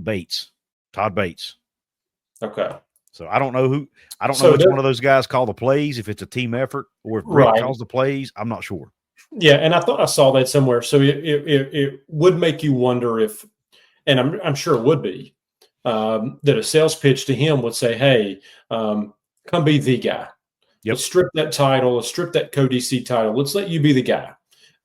Bates, Todd Bates. Okay. So I don't know which one of those guys call the plays, if it's a team effort or if Brent calls the plays. I'm not sure. Yeah, and I thought I saw that somewhere. So it would make you wonder if, and I'm sure it would be, that a sales pitch to him would say, "Hey, come be the guy. Yep. Let's strip that title. Let's strip that co-DC title. Let's let you be the guy."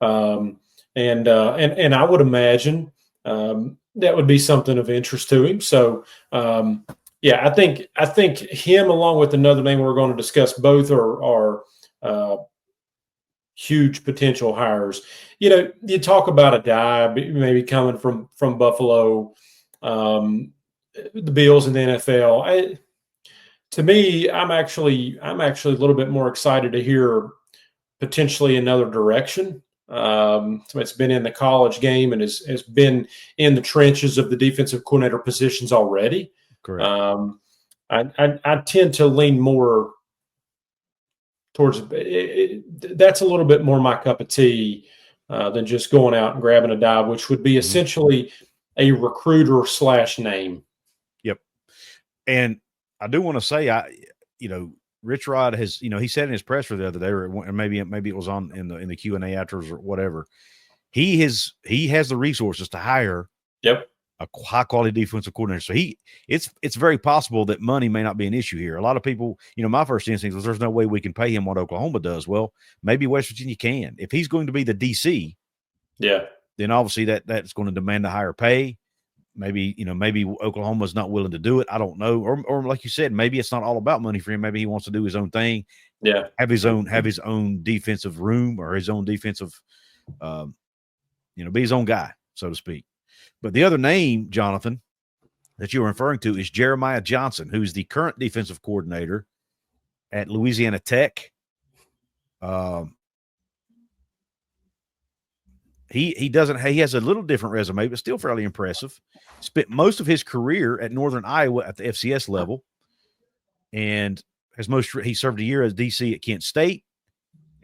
And I would imagine that would be something of interest to him. So yeah, I think him, along with another name we're going to discuss, both are huge potential hires. You talk about a guy maybe coming from Buffalo, the Bills in the NFL. To me, I'm actually a little bit more excited to hear potentially another direction. Somebody's been in the college game and has been in the trenches of the defensive coordinator positions already. Correct. I tend to lean more towards that's a little bit more my cup of tea than just going out and grabbing a dive, which would be essentially a recruiter / name. Yep. And I do want to say, Rich Rod has, he said in his presser the other day, or maybe it was on in the Q&A afterwards or whatever. He has the resources to hire a high quality defensive coordinator. So it's very possible that money may not be an issue here. A lot of people, my first instinct was there's no way we can pay him what Oklahoma does. Well, maybe West Virginia can. If he's going to be the DC, then obviously that's going to demand a higher pay. Maybe Oklahoma's not willing to do it. I don't know. Or like you said, maybe it's not all about money for him. Maybe he wants to do his own thing. Yeah. Have his own defensive room or his own defensive, be his own guy, so to speak. But the other name, Jonathan, that you're referring to is Jeremiah Johnson, who's the current defensive coordinator at Louisiana Tech. He has a little different resume, but still fairly impressive. Spent most of his career at Northern Iowa at the FCS level, and he served a year as DC at Kent State,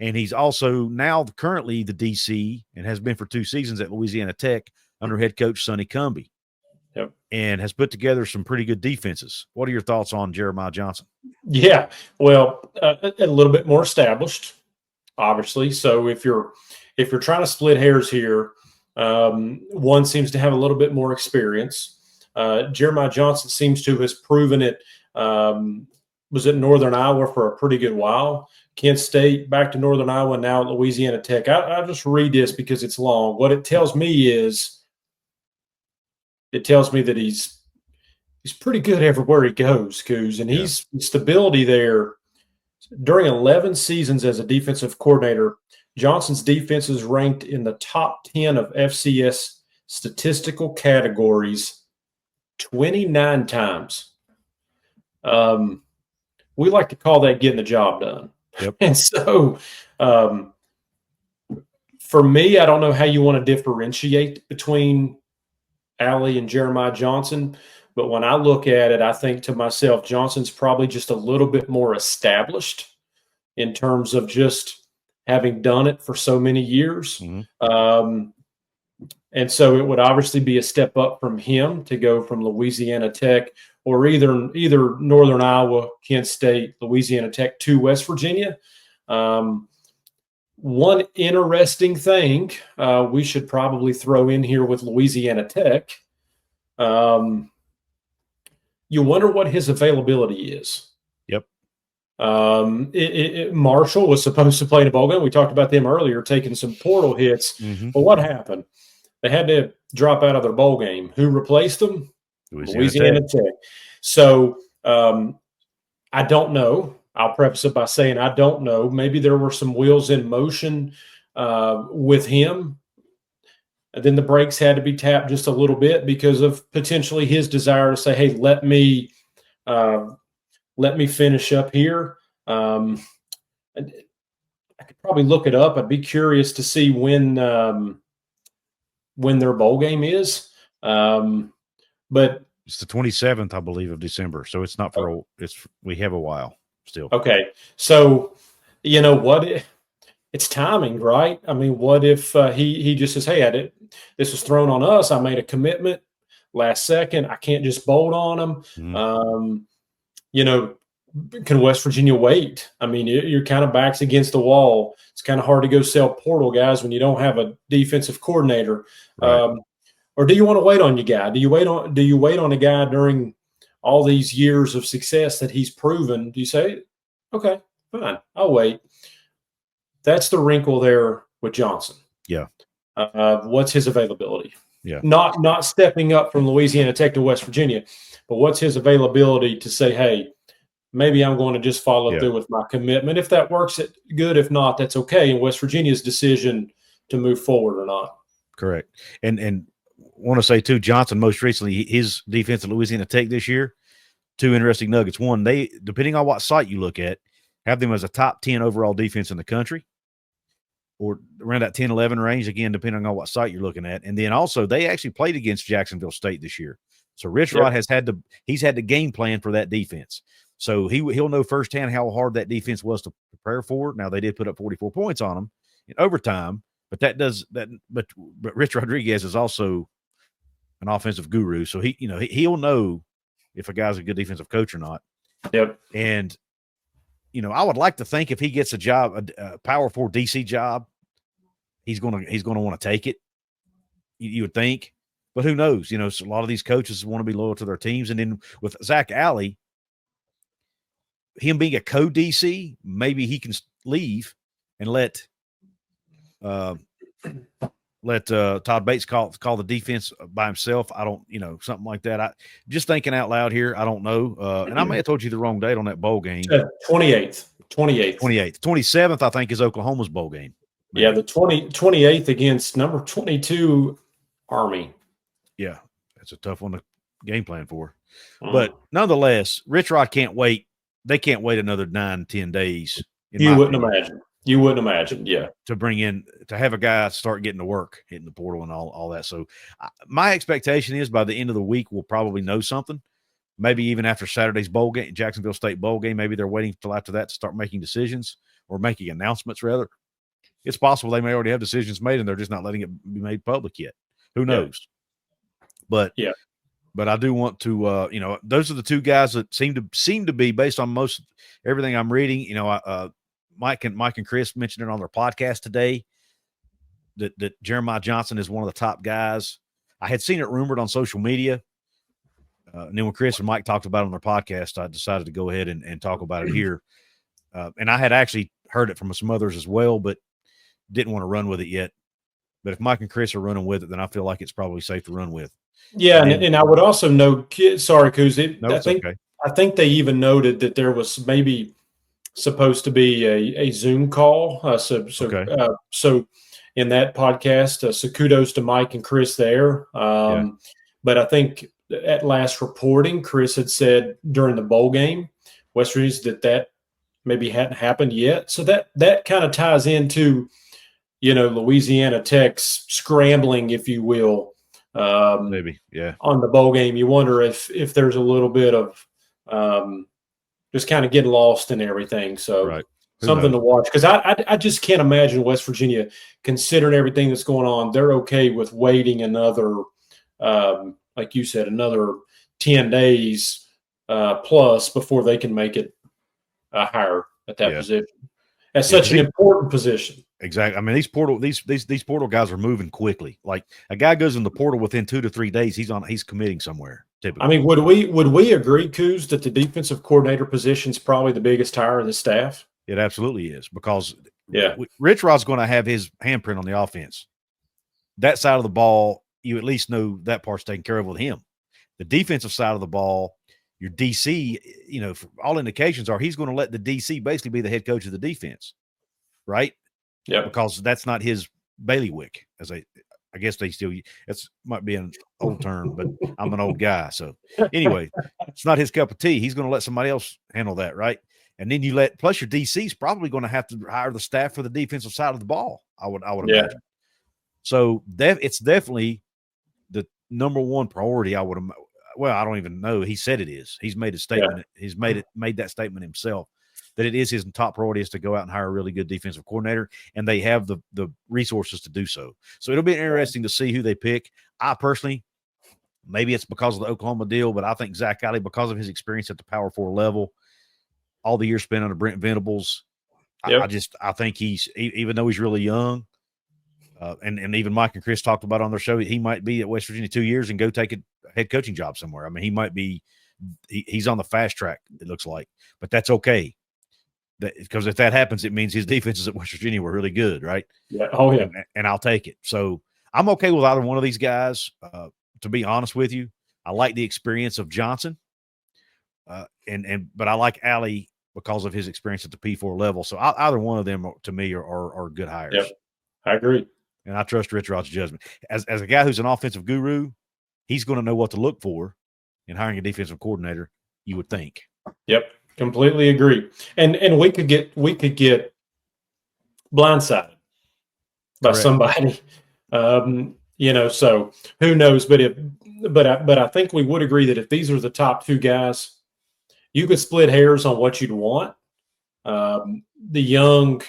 and he's also now currently the DC and has been for 2 seasons at Louisiana Tech under head coach Sonny Cumbie. Yep. And has put together some pretty good defenses. What are your thoughts on Jeremiah Johnson? Yeah, well, a little bit more established, obviously. So if you're trying to split hairs here, one seems to have a little bit more experience. Jeremiah Johnson seems to have proven it. Was at Northern Iowa for a pretty good while. Kent State, back to Northern Iowa, now at Louisiana Tech. I'll just read this because it's long. What it tells me is that he's pretty good everywhere he goes, Couz, and he's stability there. During 11 seasons as a defensive coordinator, Johnson's defense is ranked in the top 10 of FCS statistical categories 29 times. We like to call that getting the job done. Yep. And so for me, I don't know how you want to differentiate between Alley and Jeremiah Johnson, but when I look at it, I think to myself, Johnson's probably just a little bit more established in terms of just having done it for so many years. And so it would obviously be a step up from him to go from Louisiana Tech or either Northern Iowa, Kent State, Louisiana Tech to West Virginia. One interesting thing we should probably throw in here with Louisiana Tech, you wonder what his availability is. Yep. Marshall was supposed to play in a bowl game. We talked about them earlier, taking some portal hits. But what happened? They had to drop out of their bowl game. Who replaced them? Louisiana Tech. So I don't know. I'll preface it by saying I don't know. Maybe there were some wheels in motion with him. And then the brakes had to be tapped just a little bit because of potentially his desire to say, "Hey, let me finish up here." I could probably look it up. I'd be curious to see when their bowl game is. But it's the 27th, I believe, of December. So it's not for we have a while still. Okay. So, you know what? It's timing, right? I mean, what if he just says, "Hey, this was thrown on us. I made a commitment last second. I can't just bolt on them." Mm-hmm. You know, can West Virginia wait? I mean, you're kind of backs against the wall. It's kind of hard to go sell portal guys when you don't have a defensive coordinator. Right. Or do you want to wait on your guy? Do you wait on a guy during all these years of success that he's proven? Do you say, "Okay, fine, I'll wait"? That's the wrinkle there with Johnson. Yeah. What's his availability? Yeah. Not stepping up from Louisiana Tech to West Virginia, but what's his availability to say, "Hey, maybe I'm going to just follow through with my commitment. If that works, good. If not, that's okay." And West Virginia's decision to move forward or not. Correct. And want to say too, Johnson most recently, his defense at Louisiana Tech this year, two interesting nuggets. One, they, depending on what site you look at, have them as a top 10 overall defense in the country, or around that 10-11 range, again, depending on what site you're looking at. And then also they actually played against Jacksonville State this year. So Rich Rod has had the game plan for that defense. So he'll know firsthand how hard that defense was to prepare for. Now they did put up 44 points on them in overtime, but but Rich Rodriguez is also an offensive guru. So he'll know if a guy's a good defensive coach or not. Yep. And I would like to think if he gets a job, a Power 4 DC job, he's gonna want to take it. You would think, but who knows? So a lot of these coaches want to be loyal to their teams. And then with Zach Alley, him being a co-DC, maybe he can leave and let Todd Bates call the defense by himself. I don't, something like that. I just thinking out loud here. I don't know. And I may have told you the wrong date on that bowl game. 28th. 27th, I think, is Oklahoma's bowl game. Maybe. Yeah, the 28th against number 22 Army. Yeah, that's a tough one to game plan for. But nonetheless, Rich Rod can't wait. They can't wait another 9-10 days. You wouldn't imagine. You wouldn't imagine, yeah. To have a guy start getting to work, hitting the portal and all that. So my expectation is by the end of the week, we'll probably know something. Maybe even after Saturday's bowl game, Jacksonville State bowl game, maybe they're waiting till after that to start making decisions or making announcements, rather. It's possible they may already have decisions made and they're just not letting it be made public yet. Who knows? But I do want to, those are the two guys that seem to be, based on most everything I'm reading. Mike and Chris mentioned it on their podcast today that Jeremiah Johnson is one of the top guys. I had seen it rumored on social media. And then when Chris and Mike talked about it on their podcast, I decided to go ahead and talk about it here. And I had actually heard it from some others as well, but didn't want to run with it yet. But if Mike and Chris are running with it, then I feel like it's probably safe to run with. Yeah, and I would also note, sorry, Couz, okay. I think they even noted that there was maybe supposed to be a Zoom call. So in that podcast, so kudos to Mike and Chris there. But I think at last reporting, Chris had said during the bowl game, West Virginia, that maybe hadn't happened yet. So that kind of ties into, Louisiana Tech's scrambling, if you will. Maybe, yeah. On the bowl game, you wonder if there's a little bit of just kind of getting lost in everything. So something to watch, because I just can't imagine West Virginia, considering everything that's going on, they're okay with waiting another, like you said, another 10 days plus before they can make it higher at that position. That's such an important position. Exactly. I mean, these portal guys are moving quickly. Like a guy goes in the portal within 2 to 3 days, he's committing somewhere. Typically. I mean, would we agree, Couz, that the defensive coordinator position is probably the biggest hire of the staff? It absolutely is, because Rich Rod's going to have his handprint on the offense. That side of the ball, you at least know that part's taken care of with him. The defensive side of the ball, your DC, for all indications are he's going to let the DC basically be the head coach of the defense, right? Yeah. Because that's not his bailiwick. I guess they still. It's might be an old term, but I'm an old guy. So anyway, it's not his cup of tea. He's going to let somebody else handle that, right? And then plus your DC's probably going to have to hire the staff for the defensive side of the ball. I would imagine. So it's definitely the number one priority. I don't even know. He said it is. He's made a statement. Yeah. He's made that statement himself that it is his top priority is to go out and hire a really good defensive coordinator, and they have the resources to do so. So it'll be interesting to see who they pick. I personally, maybe it's because of the Oklahoma deal, but I think Zach Alley, because of his experience at the Power 4 level, all the years spent under Brent Venables, I think he's, even though he's really young, and even Mike and Chris talked about on their show, he might be at West Virginia 2 years and go take a head coaching job somewhere. I mean, he might be he's on the fast track, it looks like, but that's okay. Because if that happens, it means his defenses at West Virginia were really good, right? Yeah. Oh, yeah. And I'll take it. So I'm okay with either one of these guys. To be honest with you, I like the experience of Johnson, but I like Alley because of his experience at the P4 level. So either one of them, to me, are good hires. Yep, I agree. And I trust Rich Rod's judgment. As a guy who's an offensive guru, he's going to know what to look for in hiring a defensive coordinator, you would think. Yep. Completely agree. And we could get blindsided by somebody. So who knows, but I think we would agree that if these are the top two guys, you could split hairs on what you'd want. The young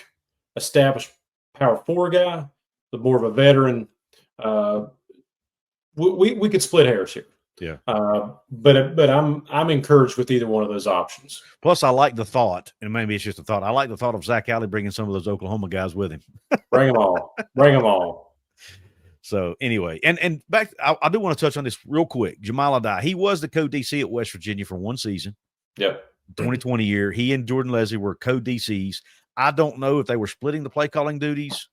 established Power 4 guy, the more of a veteran, we could split hairs here. Yeah. But I'm encouraged with either one of those options. Plus, I like the thought, and maybe it's just a thought. I like the thought of Zach Alley bringing some of those Oklahoma guys with him. Bring them all. Bring them all. So anyway, and back, I do want to touch on this real quick. Jamal Adai, he was the co-DC at West Virginia for one season. Yep. 2020 year. He and Jordan Leslie were co-DCs. I don't know if they were splitting the play calling duties.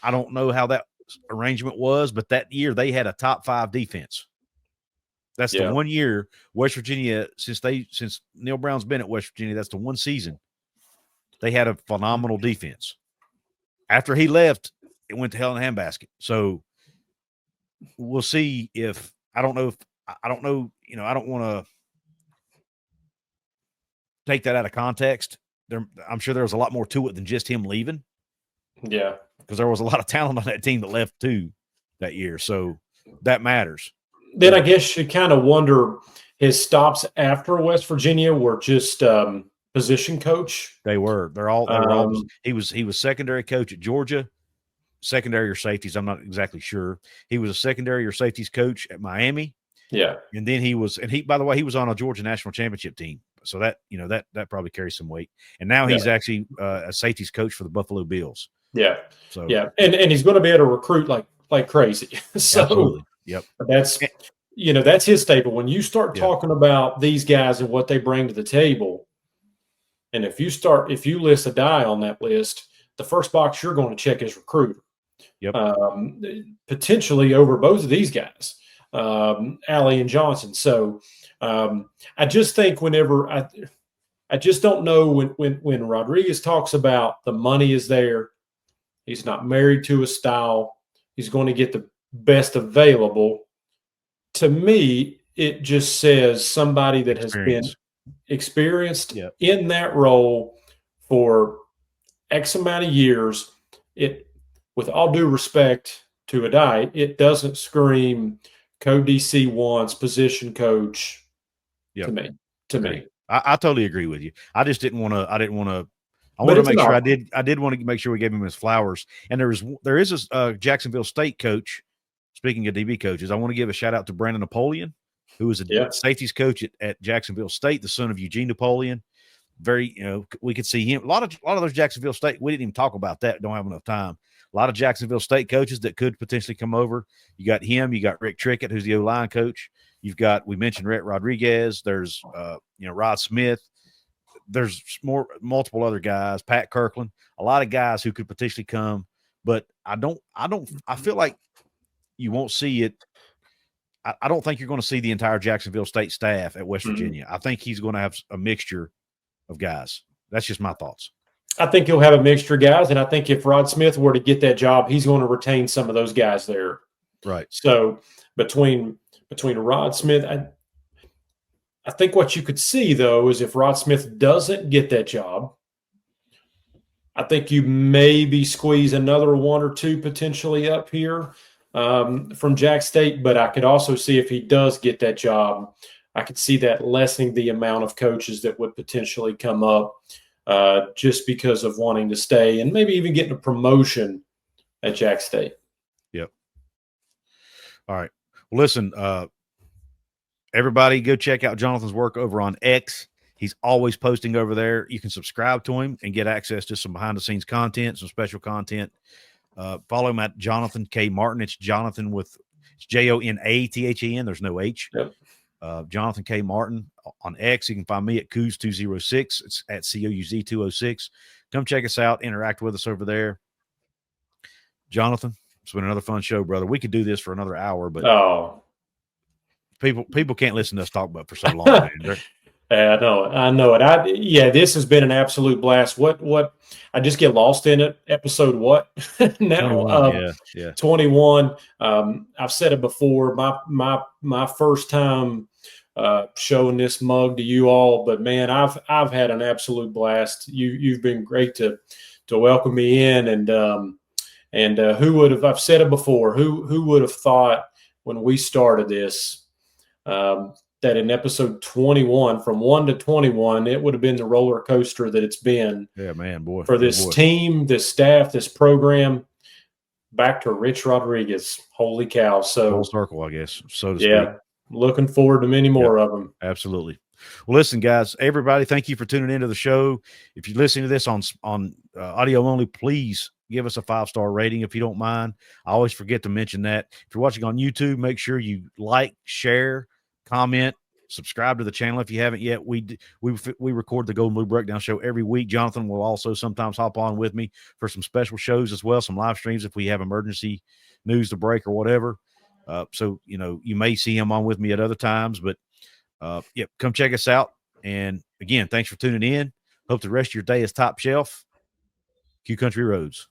I don't know how that arrangement was, but that year they had a top 5 defense. That's the 1 year West Virginia, since Neil Brown's been at West Virginia, that's the one season they had a phenomenal defense. After he left, it went to hell in a handbasket. So we'll see if I don't know, I don't want to take that out of context. I'm sure there was a lot more to it than just him leaving. Yeah. Because there was a lot of talent on that team that left too that year. So that matters. Then I guess you kind of wonder his stops after West Virginia were just position coach. They were. They were all. He was secondary coach at Georgia, secondary or safeties. I'm not exactly sure. He was a secondary or safeties coach at Miami. Yeah. And then by the way, he was on a Georgia national championship team. So that probably carries some weight. And now he's actually a safeties coach for the Buffalo Bills. Yeah. So and he's going to be able to recruit like crazy. So absolutely. Yep. That's his staple. When you start talking about these guys and what they bring to the table, and if you list a die on that list, the first box you're going to check is recruiter. Yep. Potentially over both of these guys, Alley and Johnson. So I just think I just don't know when Rodriguez talks about the money is there, he's not married to a style, he's going to get the best available. To me, it just says somebody that has been experienced in that role for X amount of years. It, with all due respect to Adai, it doesn't scream co-DC wants position coach to me. I totally agree with you. I just didn't want to. I wanted to make sure I did want to make sure we gave him his flowers. And there is a Jacksonville State coach. Speaking of DB coaches, I want to give a shout out to Brandon Napoleon, who was a safeties coach at Jacksonville State, the son of Eugene Napoleon. Very, we could see him. A lot of those Jacksonville State. We didn't even talk about that. Don't have enough time. A lot of Jacksonville State coaches that could potentially come over. You got him. You got Rick Trickett, who's the O-line coach. We mentioned Rhett Rodriguez. There's, Rod Smith. There's multiple other guys, Pat Kirkland, a lot of guys who could potentially come, but I feel like you won't see it. I don't think you're going to see the entire Jacksonville State staff at West Virginia. I think he's going to have a mixture of guys. That's just my thoughts. I think he'll have a mixture of guys, and I think if Rod Smith were to get that job, he's going to retain some of those guys there. Right. So between Rod Smith, I think what you could see, though, is if Rod Smith doesn't get that job, I think you maybe squeeze another one or two potentially up here from Jack State. But I could also see if he does get that job, I could see that lessening the amount of coaches that would potentially come up just because of wanting to stay and maybe even getting a promotion at Jack State. Yep. All right. Well, listen, everybody go check out Jonathan's work over on X. He's always posting over there. You can subscribe to him and get access to some behind-the-scenes content, some special content. Follow him at Jonathan K. Martin. It's Jonathan with Jonathan. There's no H. Yep. Jonathan K. Martin on X. You can find me at Couz206. It's at COUZ206. Come check us out. Interact with us over there. Jonathan, it's been another fun show, brother. We could do this for another hour, but people can't listen to us talk about it for so long. Man. I know it. This has been an absolute blast. What I just get lost in it. Episode what now? 21, 21. I've said it before. My first time showing this mug to you all, but man, I've had an absolute blast. You've been great to welcome me in, and who would have? I've said it before. Who would have thought when we started this? That in episode 21, from 1 to 21, it would have been the roller coaster that it's been. Yeah, man, boy. For this team, this staff, this program, back to Rich Rodriguez. Holy cow. So full circle, I guess, so to speak. Looking forward to many more of them. Absolutely. Well, listen, guys, everybody, thank you for tuning into the show. If you're listening to this on audio only, please give us a 5-star rating if you don't mind. I always forget to mention that. If you're watching on YouTube, make sure you like, share, comment, subscribe to the channel if you haven't yet. We record the Gold and Blue Breakdown show every week. Jonathan will also sometimes hop on with me for some special shows as well, some live streams if we have emergency news to break or whatever. So, you may see him on with me at other times, but come check us out. And again, thanks for tuning in. Hope the rest of your day is top shelf. Q Country Roads.